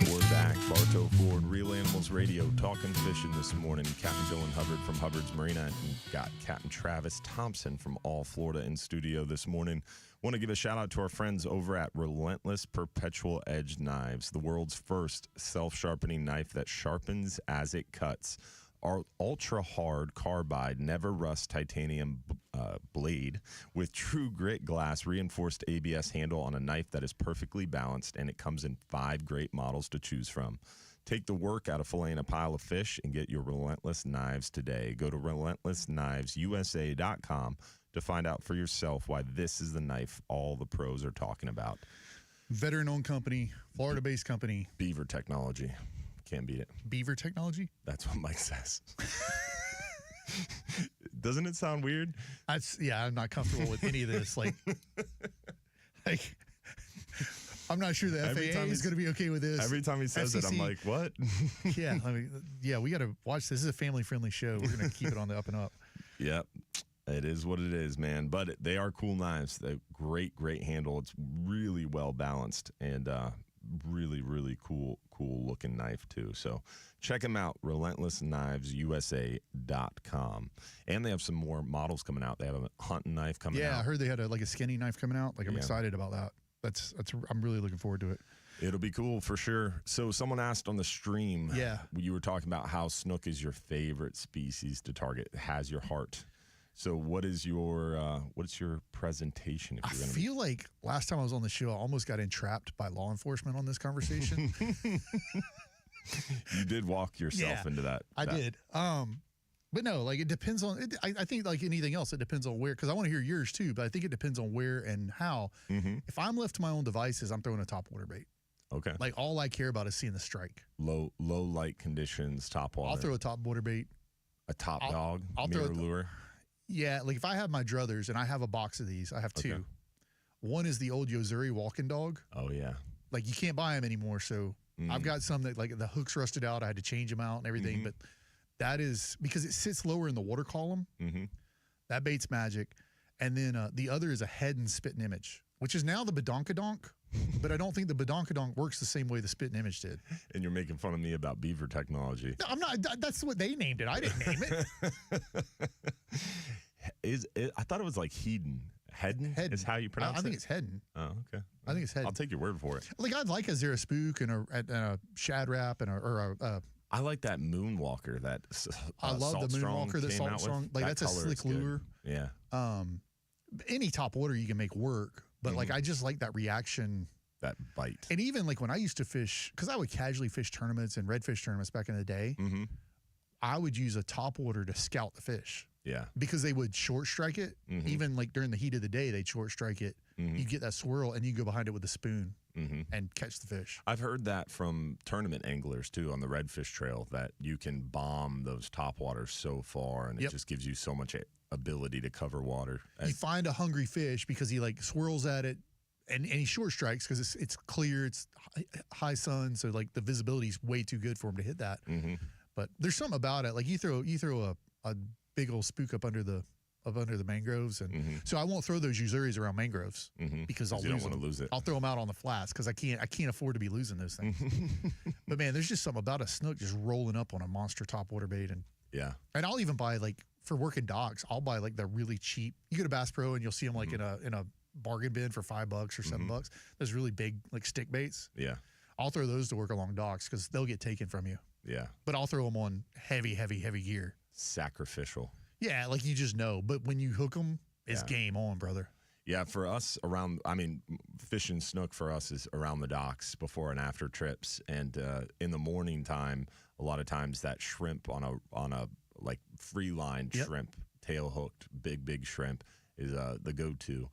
We're back. Bartow Ford, Real Animals Radio, talking fishing this morning. Captain Dylan Hubbard from Hubbard's Marina, and got Captain Travis Thompson from All Florida in studio this morning. Want to give a shout out to our friends over at Relentless Perpetual Edge Knives, the world's first self-sharpening knife that sharpens as it cuts. Our ultra-hard carbide, never rust titanium blade with true grit glass reinforced ABS handle on a knife that is perfectly balanced, and it comes in 5 great models to choose from. Take the work out of filleting a pile of fish and get your Relentless knives today. Go to relentlessknivesusa.com to find out for yourself why this is the knife all the pros are talking about. Veteran-owned company, Florida-based company. Beaver Technology. can't beat it. Beaver technology? That's what Mike says. Doesn't it sound weird? I'm not comfortable with any of this. Like I'm not sure the FAA is going to be okay with this. Every time he says it, I'm like, what? We got to watch this. This is a family-friendly show. We're going to keep it on the up and up. Yep. It is what it is, man. But they are cool knives. They're great handle. It's really well balanced and really, really cool looking knife, too. So check them out, relentlessknivesusa.com. And they have some more models coming out. They have a hunting knife coming out. Yeah, I heard they had a skinny knife coming out. I'm excited about that. I'm really looking forward to it. It'll be cool for sure. So someone asked on the stream, you were talking about how snook is your favorite species to target. It has your heart. So what's your presentation? I feel like last time I was on the show, I almost got entrapped by law enforcement on this conversation. You did walk yourself into that. I did. But no, it depends on it. I think like anything else, it depends on where, because I want to hear yours too, but I think it depends on where and how. Mm-hmm. If I'm left to my own devices, I'm throwing a top water bait. Okay. Like all I care about is seeing the strike. Low light conditions, top water. I'll throw a top water bait. A top dog, I'll mirror throw lure. Yeah, like if I have my druthers and I have a box of these, I have two. Okay. One is the old Yozuri walking dog. Oh yeah. Like you can't buy them anymore, so I've got some that like the hooks rusted out. I had to change them out and everything, but that is because it sits lower in the water column. Mm-hmm. That bait's magic. And then the other is a head and spit and image, which is now the badonkadonk, but I don't think the badonkadonk works the same way the spit and image did. And you're making fun of me about beaver technology. No, I'm not. That's what they named it. I didn't name it. I thought it was like Hedon. Hedon is how you pronounce it? I think it's Hedon. Oh, okay. I think it's Hedon. I'll take your word for it. Like I'd like a Zara Spook and a Shad Wrap or a I like that Moonwalker. That I love the Moonwalker. The Salt Strong. Like that's a slick lure. Yeah. Any top water you can make work, but like I just like that reaction, that bite. And even like when I used to fish, because I would casually fish tournaments and redfish tournaments back in the day, I would use a top water to scout the fish. Yeah. Because they would short strike it. Even like during the heat of the day, they'd short strike it. You get that swirl and you go behind it with a spoon and catch the fish. I've heard that from tournament anglers too on the redfish trail, that you can bomb those top waters so far and it just gives you so much ability to cover water. You find a hungry fish because he like swirls at it and he short strikes because it's clear, it's high sun, so like the visibility is way too good for him to hit that. But there's something about it. Like you throw a big old spook up under the mangroves, and so I won't throw those Yuzuris around mangroves because I'll don't want to lose it. I'll throw them out on the flats because I can't afford to be losing those things. But man, there's just something about a snook just rolling up on a monster top water bait, and I'll even buy like for working docks, I'll buy like the really cheap. You go to Bass Pro and you'll see them like in a bargain bin for $5 or $7. Those really big like stick baits. Yeah, I'll throw those to work along docks because they'll get taken from you. Yeah, but I'll throw them on heavy gear. Sacrificial. Yeah, like you just know. But when you hook them, it's game on, brother. Yeah, for us fishing snook for us is around the docks before and after trips, and in the morning time, a lot of times that shrimp on a like free line shrimp, tail hooked, big shrimp is the go-to.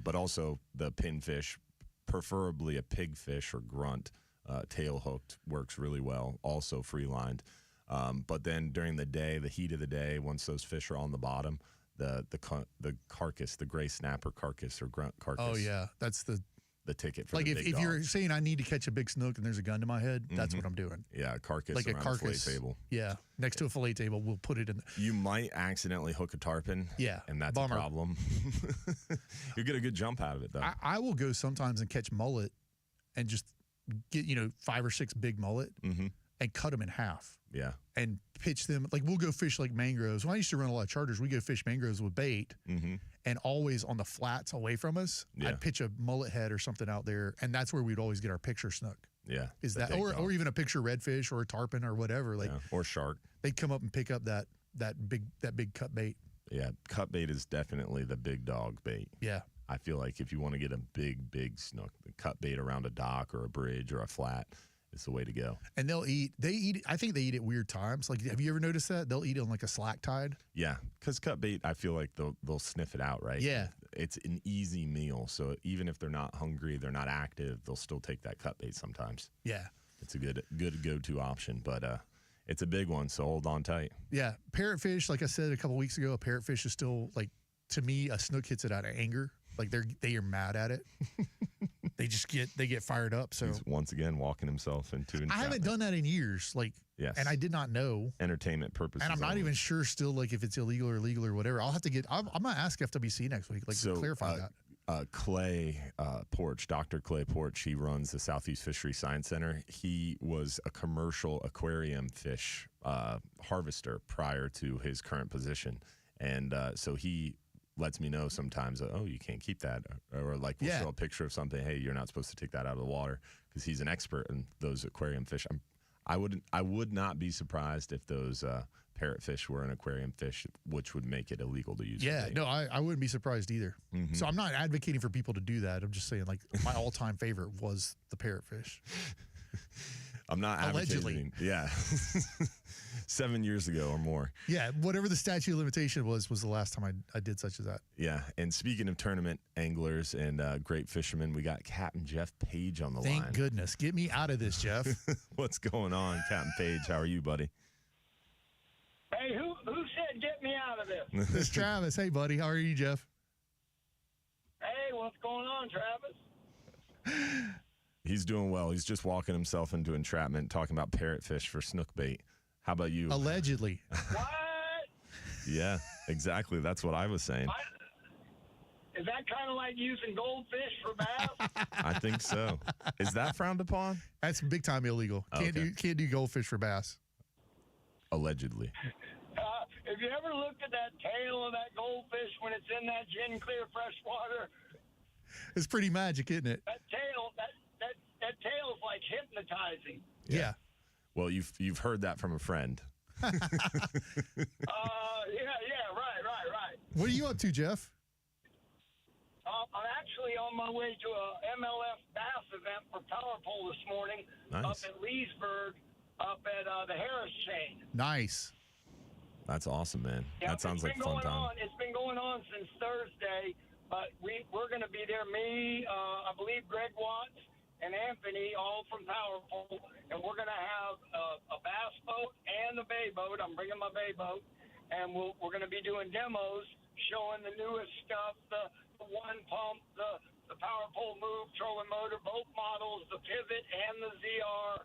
But also the pinfish, preferably a pigfish or grunt, tail hooked works really well. Also free lined. But then during the day, the heat of the day, once those fish are on the bottom, the carcass, the gray snapper carcass or grunt carcass. Oh yeah, that's the ticket for like the big if you're dogs. saying I need to catch a big snook and there's a gun to my head, that's what I'm doing. Yeah, carcass like around a carcass a fillet table. Yeah, next to a fillet table, we'll put it in. You might accidentally hook a tarpon. Yeah, and that's bummer. a problem. You get a good jump out of it though. I will go sometimes and catch mullet and just get 5 or 6 big mullet and cut them in half. Yeah. And pitch them. Like we'll go fish like mangroves. When I used to run a lot of charters, we go fish mangroves with bait and always on the flats away from us, I'd pitch a mullet head or something out there. And that's where we'd always get our picture snook. Yeah. Is that, or even a picture redfish or a tarpon or whatever. Like or shark. They'd come up and pick up that big cut bait. Yeah. Cut bait is definitely the big dog bait. Yeah. I feel like if you want to get a big snook, the cut bait around a dock or a bridge or a flat, it's the way to go. And I think they eat at weird times. Like, have you ever noticed that? They'll eat it on like a slack tide. Yeah, because cut bait, I feel like they'll sniff it out, right? Yeah. It's an easy meal. So even if they're not hungry, they're not active, they'll still take that cut bait sometimes. Yeah. It's a good go-to option, but it's a big one, so hold on tight. Yeah, parrotfish, like I said a couple weeks ago, a parrotfish is still, like, to me, a snook hits it out of anger. Like, they are mad at it. They get fired up. So he's once again walking himself into entrapment. I haven't done that in years. Like, yes. And I did not know. Entertainment purposes. And I'm not only. even sure still, like, if it's illegal or legal or whatever. I'll have to get, I'm going to ask FWC next week, like, to clarify that. Clay Porch, Dr. Clay Porch, he runs the Southeast Fishery Science Center. He was a commercial aquarium fish harvester prior to his current position. And so he lets me know sometimes, oh, you can't keep that. Or like we'll show a picture of something, hey, you're not supposed to take that out of the water, because he's an expert in those aquarium fish. I would not be surprised if those parrotfish were an aquarium fish, which would make it illegal to use. Yeah, no, I wouldn't be surprised either. Mm-hmm. So I'm not advocating for people to do that. I'm just saying, like, my all-time favorite was the parrotfish. I'm not advocating. Yeah. 7 years ago or more. Yeah, whatever the statute of limitation was the last time I did such as that. Yeah, and speaking of tournament anglers and great fishermen, we got Captain Jeff Page on the line. Thank goodness. Get me out of this, Jeff. What's going on, Captain Page? How are you, buddy? Hey, who said get me out of this? This is Travis. Hey, buddy. How are you, Jeff? Hey, what's going on, Travis? He's doing well. He's just walking himself into entrapment, talking about parrotfish for snook bait. How about you? Allegedly. What? Yeah, exactly. That's what I was saying. Is that kind of like using goldfish for bass? I think so. Is that frowned upon? That's big time illegal. Can't do goldfish for bass. Allegedly. Have you ever looked at that tail of that goldfish when it's in that gin clear fresh water? It's pretty magic, isn't it? That tail is like hypnotizing. Yeah. Well, you've heard that from a friend. Yeah, right. What are you up to, Jeff? I'm actually on my way to a MLF bass event for Power Pole this morning. Nice. Up at Leesburg, up at the Harris chain. Nice. That's awesome, man. Yeah, that sounds like a fun time. It's been going on since Thursday, but we're going to be there. Me, I believe Greg Watts, and Anthony, all from Power Pole, and we're going to have a bass boat and a bay boat. I'm bringing my bay boat, and we're going to be doing demos, showing the newest stuff, the one pump, the Power Pole move, trolling motor, both models, the Pivot and the ZR.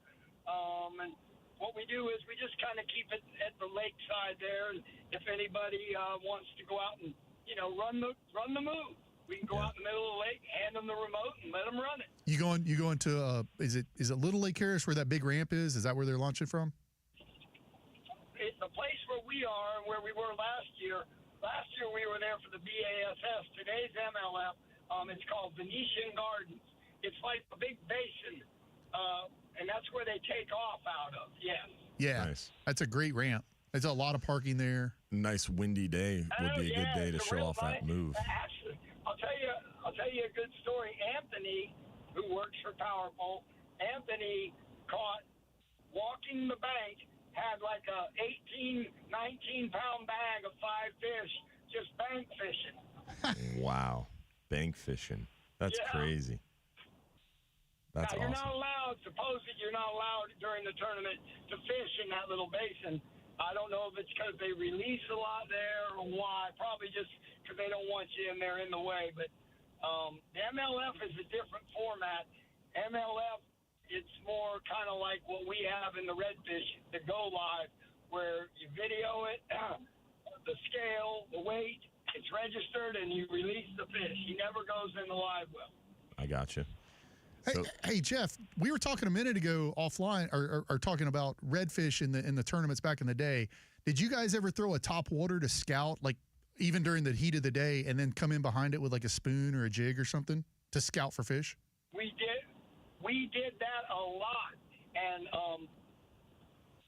And what we do is we just kind of keep it at the lakeside there, and if anybody wants to go out and run the move, we can go out in the middle of the lake, hand them the remote, and let them run it. You going to is it Little Lake Harris where that big ramp is? Is that where they're launching from? The place where we are and where we were last year. Last year we were there for the BASS. Today's MLF. It's called Venetian Gardens. It's like a big basin, and that's where they take off out of. Yes. Yeah. Nice. That's a great ramp. There's a lot of parking there. Nice windy day would be a good day to show off that move. Actually, I'll tell you a good story. Anthony, who works for Power Pole, Anthony caught walking the bank, had like a 18, 19-pound bag of 5 fish, just bank fishing. Wow. Bank fishing. That's crazy. That's now, awesome. You're not allowed, supposedly you're not allowed during the tournament to fish in that little basin. I don't know if it's because they release a lot there or why. Probably just because they don't want you in there in the way. But the MLF is a different format. MLF, it's more kind of like what we have in the redfish, the Go Live, where you video it, the scale, the weight, it's registered, and you release the fish. He never goes in the live well. I got you. Hey, Jeff, we were talking a minute ago offline, or talking about redfish in the tournaments back in the day. Did you guys ever throw a top water to scout, like even during the heat of the day, and then come in behind it with like a spoon or a jig or something to scout for fish? We did that a lot, and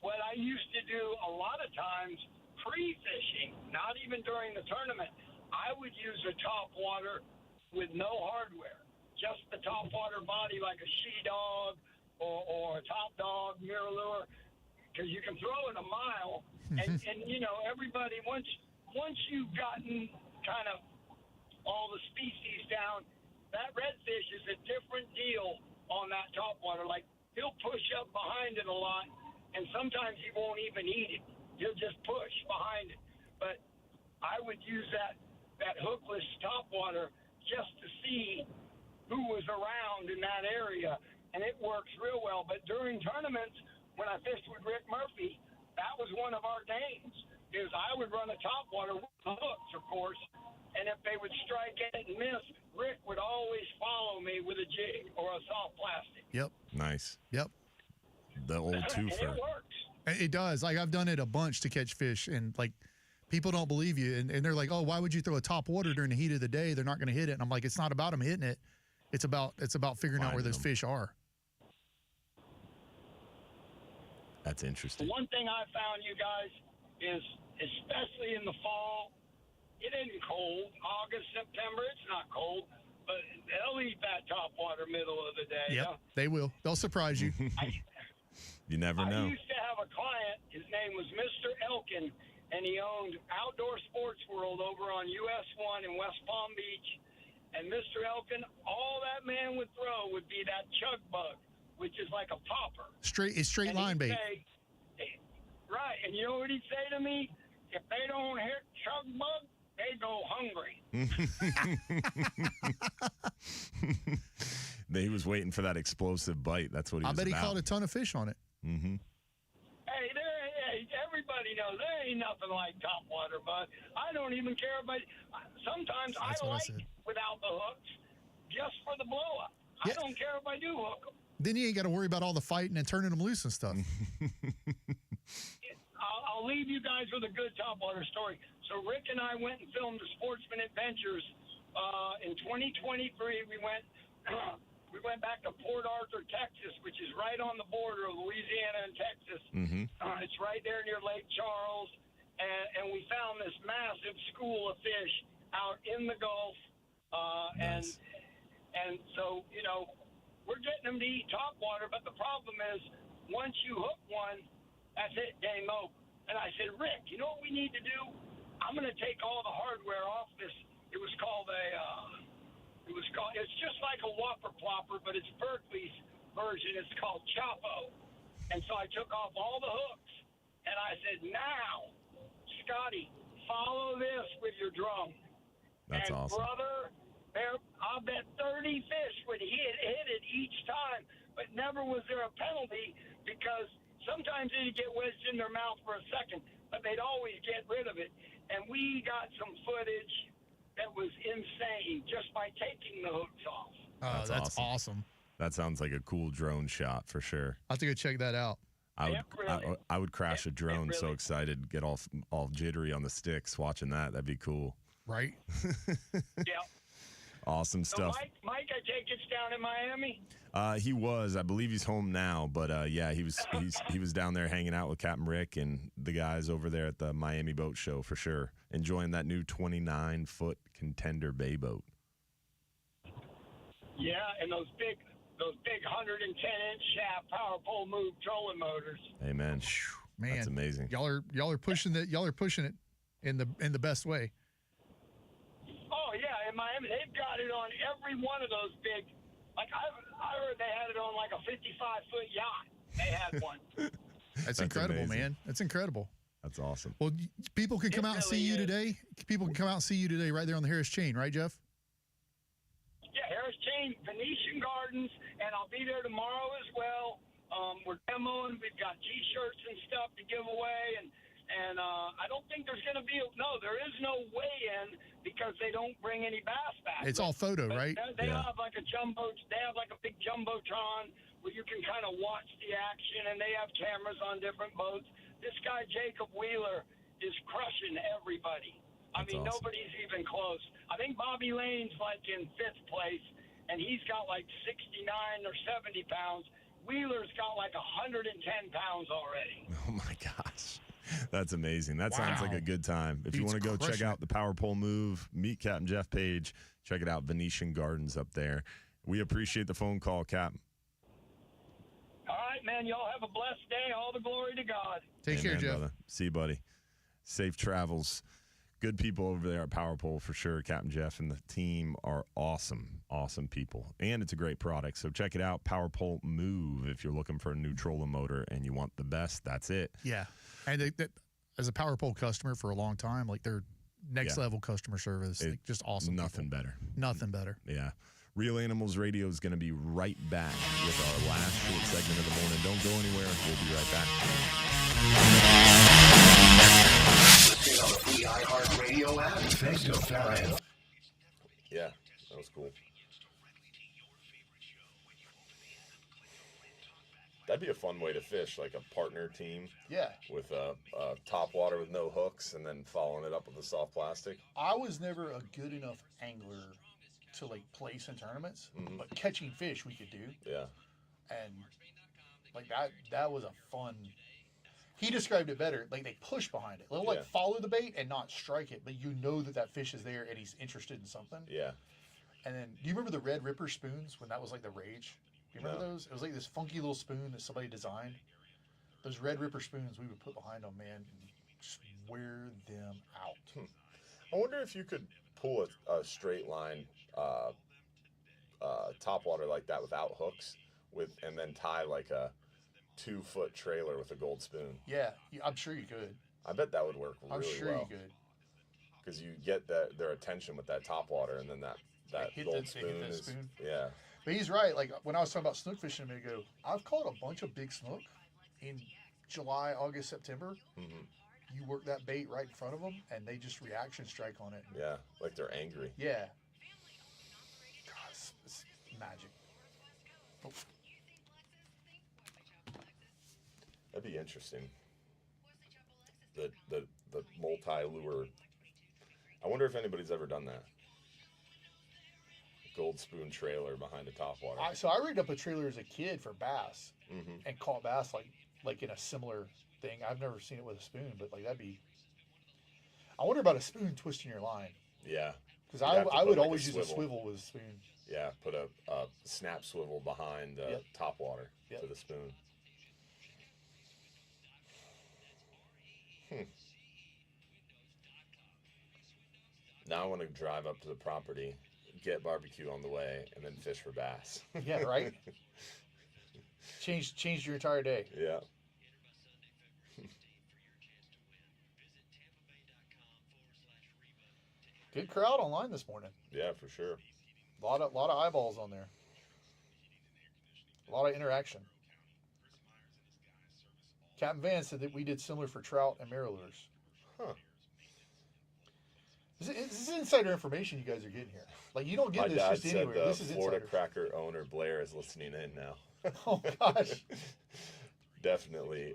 what I used to do a lot of times pre-fishing, not even during the tournament, I would use a top water with no hardware. Just the top water body, like a she-dog or a top dog, mirror lure, because you can throw it a mile, and everybody, once you've gotten kind of all the species down, that redfish is a different deal on that top water. Like he'll push up behind it a lot, and sometimes he won't even eat it. He'll just push behind it. But I would use that hookless topwater just to see who was around in that area, and it works real well. But during tournaments, when I fished with Rick Murphy, that was one of our games, is I would run a topwater with the hooks, of course, and if they would strike it and miss, Rick would always follow me with a jig or a soft plastic. Yep. Nice. Yep. The old twofer. And it works. It does. Like, I've done it a bunch to catch fish, and like, people don't believe you, and they're like, "Oh, why would you throw a top water during the heat of the day? They're not going to hit it." And I'm like, "It's not about them hitting it. It's about figuring out where those fish are." That's interesting. The one thing I found, you guys, is especially in the fall, it isn't cold. August, September, it's not cold, but they'll eat that topwater middle of the day. Yep, they will. They'll surprise you. You never know. I used to have a client. His name was Mr. Elkin, and he owned Outdoor Sports World over on US 1 in West Palm Beach. And Mr. Elkin, all that man would throw would be that chug bug, which is like a popper. It's straight line bait. Right, and you know what he'd say to me? If they don't hit chug bug, they go hungry. He was waiting for that explosive bite. That's what he was I bet about. he caught a ton of fish on it. Mm-hmm. Hey, everybody knows there ain't nothing like topwater, bud. I don't even care about. Sometimes I like without the hooks, just for the blow up. Yeah. I don't care if I do hook them. Then you ain't got to worry about all the fighting and turning them loose and stuff. I'll leave you guys with a good topwater story. So Rick and I went and filmed the Sportsman Adventures in 2023. We went back to Port Arthur, Texas, which is right on the border of Louisiana and Texas. Mm-hmm. It's right there near Lake Charles, and we found this massive school of fish out in the Gulf, Nice. and so we're getting them to eat topwater, but the problem is once you hook one, that's it, game over. And I said, Rick, you know what we need to do? I'm going to take all the hardware off this. It was called it's just like a Whopper Plopper, but it's Berkeley's version. It's called Chapo. And so I took off all the hooks, and I said, now, Scotty, follow this with your drum. That's and awesome. Brother, I'll bet 30 fish would hit it each time, but never was there a penalty because sometimes they'd get wedged in their mouth for a second, but they'd always get rid of it. And we got some footage that was insane just by taking the hooks off. Oh, that's awesome. That sounds like a cool drone shot for sure. I'll have to go check that out. I would crash a drone so excited, get all jittery on the sticks watching that. That'd be cool. Right? Yeah. Awesome stuff. So Mike, I take it's down in Miami? He was. I believe he's home now. But, yeah, he was down there hanging out with Captain Rick and the guys over there at the Miami Boat Show for sure, enjoying that new 29-foot Contender Bay boat. Yeah, and those big 110-inch shaft power pole move trolling motors. Amen. Man, that's amazing. Y'all are pushing it. Y'all are pushing it in the best way. Oh yeah, in Miami they've got it on every one of those big. Like I heard they had it on like a 55-foot yacht. They had one. That's incredible, amazing. man. That's incredible. That's awesome. Well, people can come out and see you today. People can come out and see you today right there on the Harris Chain, right, Jeff? Yeah, Harris Chain, Venetian Gardens, and I'll be there tomorrow as well. We're demoing. We've got T-shirts and stuff to give away, and I don't think there's going to be there is no weigh-in because they don't bring any bass back. It's all photo, right? They have like a They have like a big jumbotron where you can kind of watch the action, and they have cameras on different boats. This guy Jacob Wheeler is crushing everybody. I mean, awesome. Nobody's even close. I think Bobby Lane's like in 5th place, and he's got like 69 or 70 pounds. Wheeler's got like 110 pounds already. Oh, my gosh. That's amazing. That sounds like a good time. If you want to go check out the Power Pole Move, meet Captain Jeff Page, check it out, Venetian Gardens up there. We appreciate the phone call, Cap. All right, man. Y'all have a blessed day. All the glory to God. Take care, Jeff. Brother. See you, buddy. Safe travels. Good people over there at Power Pole for sure. Captain Jeff and the team are awesome people. And it's a great product. So check it out, Power Pole Move. If you're looking for a new trolling motor and you want the best, that's it. Yeah. And as a Power Pole customer for a long time, like they're next level customer service. Like just awesome. Nothing better. Nothing better. Yeah. Real Animals Radio is going to be right back with our last short segment of the morning. Don't go anywhere. We'll be right back. Listening on the free iHeartRadio app. Thanks to Farrell. Yeah, that was cool. That'd be a fun way to fish, like a partner team. Yeah. With a top water with no hooks and then following it up with a soft plastic. I was never a good enough angler to like place in tournaments, but catching fish we could do. Yeah. And like that was a fun. He described it better. Like they push behind it. They'll like follow the bait and not strike it, but you know that fish is there and he's interested in something. Yeah. And then, do you remember the Red Ripper spoons when that was like the rage? Do you remember those? It was like this funky little spoon that somebody designed. Those Red Ripper spoons we would put behind them, man, and just wear them out. I wonder if you could pull a straight line topwater like that without hooks, and then tie like a 2-foot trailer with a gold spoon. Yeah, I'm sure you could. I bet that would work really well. I'm sure you could. Because you get their attention with that topwater, and then that gold spoon is. Yeah. But he's right. Like when I was talking about snook fishing a minute ago, I've caught a bunch of big snook in July, August, September. Mm-hmm. You work that bait right in front of them, and they just reaction strike on it. Yeah, like they're angry. Yeah. God, it's magic. Oh. That'd be interesting. The multi-lure. I wonder if anybody's ever done that. Gold spoon trailer behind a topwater. So I rigged up a trailer as a kid for bass and caught bass like in a similar thing. I've never seen it with a spoon, but like that'd be. I wonder about a spoon twisting your line. Yeah. Because I would always use a swivel with a spoon. Yeah, put a snap swivel behind topwater to the spoon. Now I want to drive up to the property, get barbecue on the way, and then fish for bass. Yeah, right? Changed your entire day. Yeah. Good crowd online this morning. Yeah, for sure. A lot of eyeballs on there. A lot of interaction. Captain Van said that we did similar for trout and mirrorlures. Huh. This is insider information you guys are getting here. Like you don't get this just anywhere. This is Florida insider. Cracker owner Blair is listening in now. Oh gosh. Definitely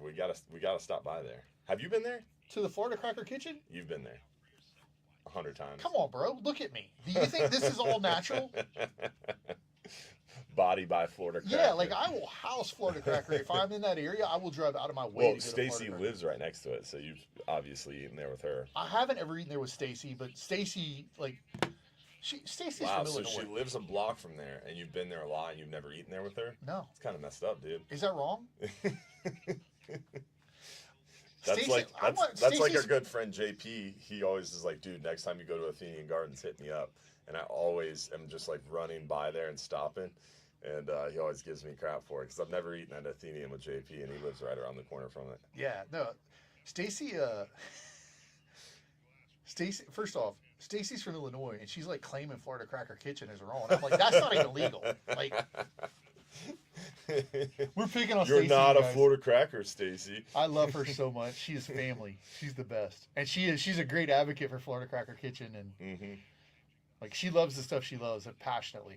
we gotta stop by there. Have you been there? To the Florida Cracker Kitchen? You've been there 100 times. Come on, bro. Look at me. Do you think this is all natural? Body by Florida Cracker. Yeah, like I will house Florida Cracker. If I'm in that area, I will drive out of my way to go to Stacy Florida lives right next to it, so you've obviously eaten there with her. I haven't ever eaten there with Stacy, but Stacy, like, Stacy's from Illinois. So she lives a block from there, and you've been there a lot, and you've never eaten there with her? No. It's kind of messed up, dude. Is that wrong? That's like our good friend JP. He always is like, dude, next time you go to Athenian Gardens, hit me up. And I always am just like running by there and stopping. And he always gives me crap for it because I've never eaten at Athenian with JP, and he lives right around the corner from it. Yeah, no. Stacy, first off, Stacy's from Illinois, and she's like claiming Florida Cracker Kitchen as her own. I'm like, that's not even legal. Like, we're picking on Stacy. You're not a Florida Cracker, Stacy. I love her so much. She is family. She's the best, and she's a great advocate for Florida Cracker Kitchen, and like she loves the stuff she loves and passionately.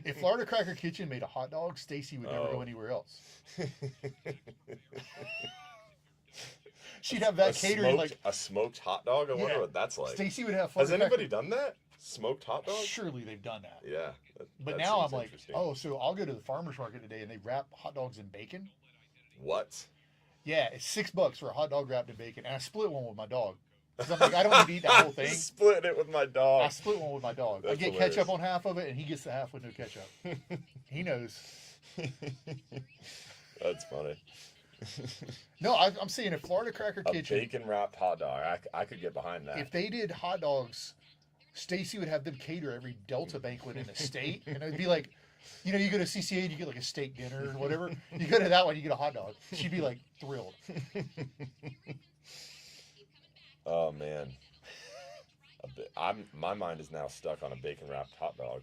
If Florida Cracker Kitchen made a hot dog, Stacy would never go anywhere else. She'd have that catering like a smoked hot dog. I wonder what that's like. Stacy would have. Has anybody done that? Smoked hot dog? Surely they've done that. Yeah. But now I'm like, so I'll go to the farmer's market today and they wrap hot dogs in bacon. What? Yeah, it's $6 for a hot dog wrapped in bacon, and I split one with my dog. Because I'm like, I don't need to eat that whole thing. Splitting it with my dog. I split one with my dog. That's I get hilarious. ketchup on half of it, and he gets the half with no ketchup. He knows. That's funny. No, I'm saying if Florida Cracker A Kitchen, bacon wrapped hot dog. I could get behind that. if they did hot dogs, Stacy would have them cater every Delta banquet in the state, and it'd be like, you go to CCA and you get like a steak dinner or whatever. You go to that one, you get a hot dog. She'd be like thrilled. Oh man, my mind is now stuck on a bacon wrapped hot dog.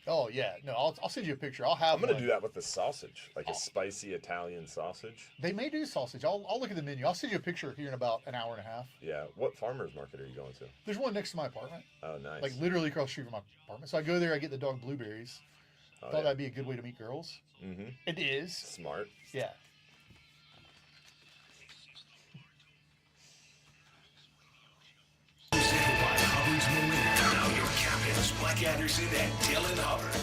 Oh yeah, no, I'll send you a picture. I'm gonna do that with the sausage, like a spicy Italian sausage. They may do sausage. I'll look at the menu. I'll send you a picture here in about an hour and a half. Yeah. What farmers market are you going to? There's one next to my apartment. Oh, nice. Like literally across the street from my apartment. So I go there. I get the dog blueberries. Thought that'd be a good way to meet girls. Mm-hmm. It is. Smart. Yeah. Presented by Hubbard's Marina. Now your captains, Mike Anderson and Dylan Hubbard.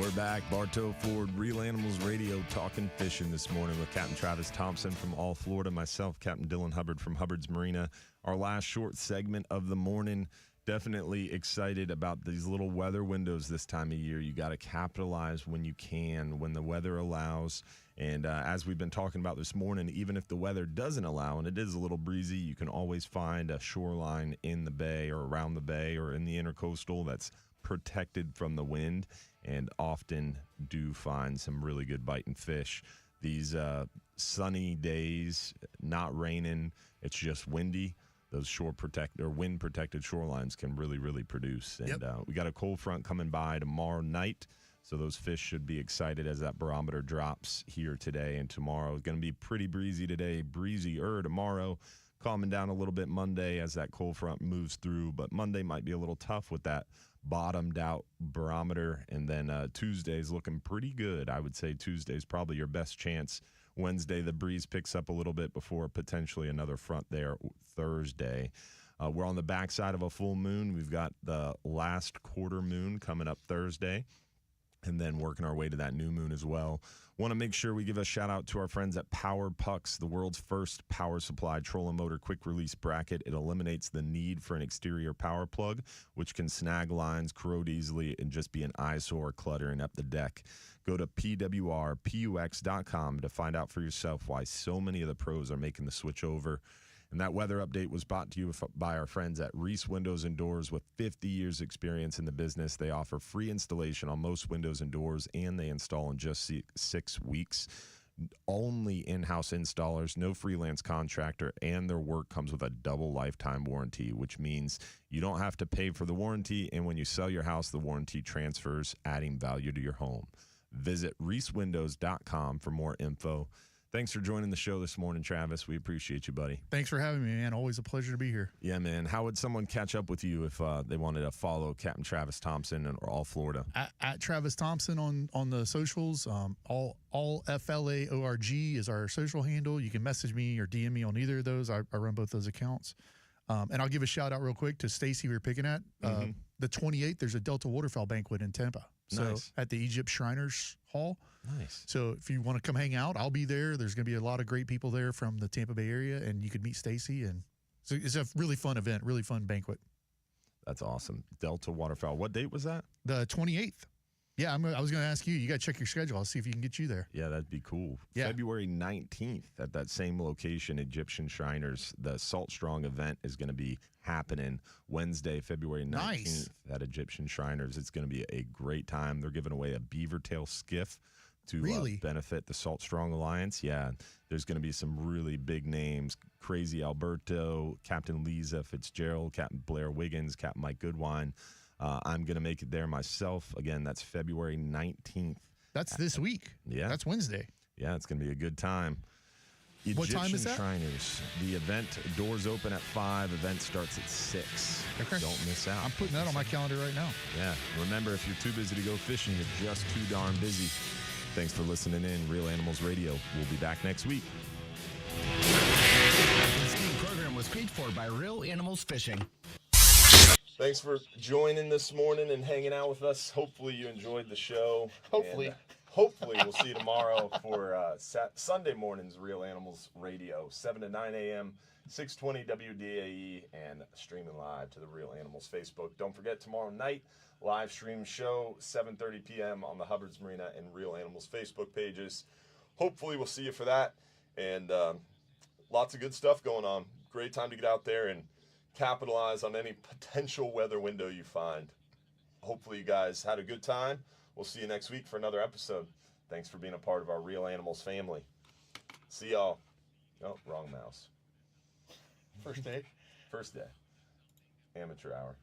We're back, Bartow Ford Real Animals Radio, talking fishing this morning with Captain Travis Thompson from All Florida, myself, Captain Dylan Hubbard from Hubbard's Marina. Our last short segment of the morning. Definitely excited about these little weather windows this time of year. You got to capitalize when you can, when the weather allows. And as we've been talking about this morning, even if the weather doesn't allow and it is a little breezy, you can always find a shoreline in the bay or around the bay or in the intercoastal that's protected from the wind, and often do find some really good biting fish. These sunny days, not raining, it's just windy. Those wind protected shorelines can really, really produce. And we got a cold front coming by tomorrow night, so those fish should be excited as that barometer drops here today and tomorrow. It's going to be pretty breezy today, breezier tomorrow, calming down a little bit Monday as that cold front moves through. But Monday might be a little tough with that bottomed out barometer. And then Tuesday's looking pretty good. I would say Tuesday's probably your best chance. Wednesday, the breeze picks up a little bit before potentially another front there Thursday. We're on the backside of a full moon. We've got the last quarter moon coming up Thursday, and then working our way to that new moon as well. Want to make sure we give a shout out to our friends at Power Pucks, the world's first power supply trolling motor quick release bracket. It eliminates the need for an exterior power plug, which can snag lines, corrode easily, and just be an eyesore cluttering up the deck. Go to pwrpux.com to find out for yourself why so many of the pros are making the switch over. And that weather update was brought to you by our friends at Reese Windows and Doors with 50 years experience in the business. They offer free installation on most windows and doors, and they install in just 6 weeks. Only in-house installers, no freelance contractor, and their work comes with a double lifetime warranty, which means you don't have to pay for the warranty, and when you sell your house, the warranty transfers, adding value to your home. Visit reesewindows.com for more info. Thanks for joining the show this morning, Travis. We appreciate you, buddy. Thanks for having me, man. Always a pleasure to be here. Yeah, man. How would someone catch up with you if they wanted to follow Captain Travis Thompson or All Florida? At Travis Thompson on the socials. All FLA ORG is our social handle. You can message me or DM me on either of those. I run both those accounts. And I'll give a shout out real quick to Stacy we were picking at. The 28th, there's a Delta Waterfowl banquet in Tampa. So Nice. At the Egypt Shriners Hall. Nice. So if you want to come hang out, I'll be there. There's going to be a lot of great people there from the Tampa Bay area, and you could meet Stacy. And so it's a really fun event, really fun banquet. That's awesome. Delta Waterfowl. What date was that? The 28th. Yeah, I was going to ask you. You got to check your schedule. I'll see if you can get you there. Yeah, that'd be cool. Yeah. February 19th at that same location, Egyptian Shriners. The Salt Strong event is going to be happening Wednesday, February 19th Nice. at Egyptian Shriners. It's going to be a great time. They're giving away a beaver tail skiff to Really? benefit the Salt Strong Alliance. Yeah, there's going to be some really big names. Crazy Alberto, Captain Lisa Fitzgerald, Captain Blair Wiggins, Captain Mike Goodwine. I'm going to make it there myself. Again, that's February 19th. That's this week. Yeah. That's Wednesday. Yeah, it's going to be a good time. What time is that? Shriners. The event, doors open at 5. Event starts at 6. Okay. Don't miss out. I'm putting that on my calendar right now. Yeah. Remember, if you're too busy to go fishing, you're just too darn busy. Thanks for listening in. Real Animals Radio. We'll be back next week. This skiing program was paid for by Real Animals Fishing. Thanks for joining this morning and hanging out with us. Hopefully you enjoyed the show. Hopefully. And, hopefully we'll see you tomorrow for Sunday morning's Real Animals Radio, 7 to 9 a.m., 620 WDAE, and streaming live to the Real Animals Facebook. Don't forget, tomorrow night, live stream show, 7:30 p.m. on the Hubbard's Marina and Real Animals Facebook pages. hopefully we'll see you for that. And lots of good stuff going on. Great time to get out there and capitalize on any potential weather window you find. Hopefully you guys had a good time. We'll see you next week for another episode. Thanks for being a part of our Real Animals family. See y'all. Oh, wrong mouse. First day. First day. Amateur hour.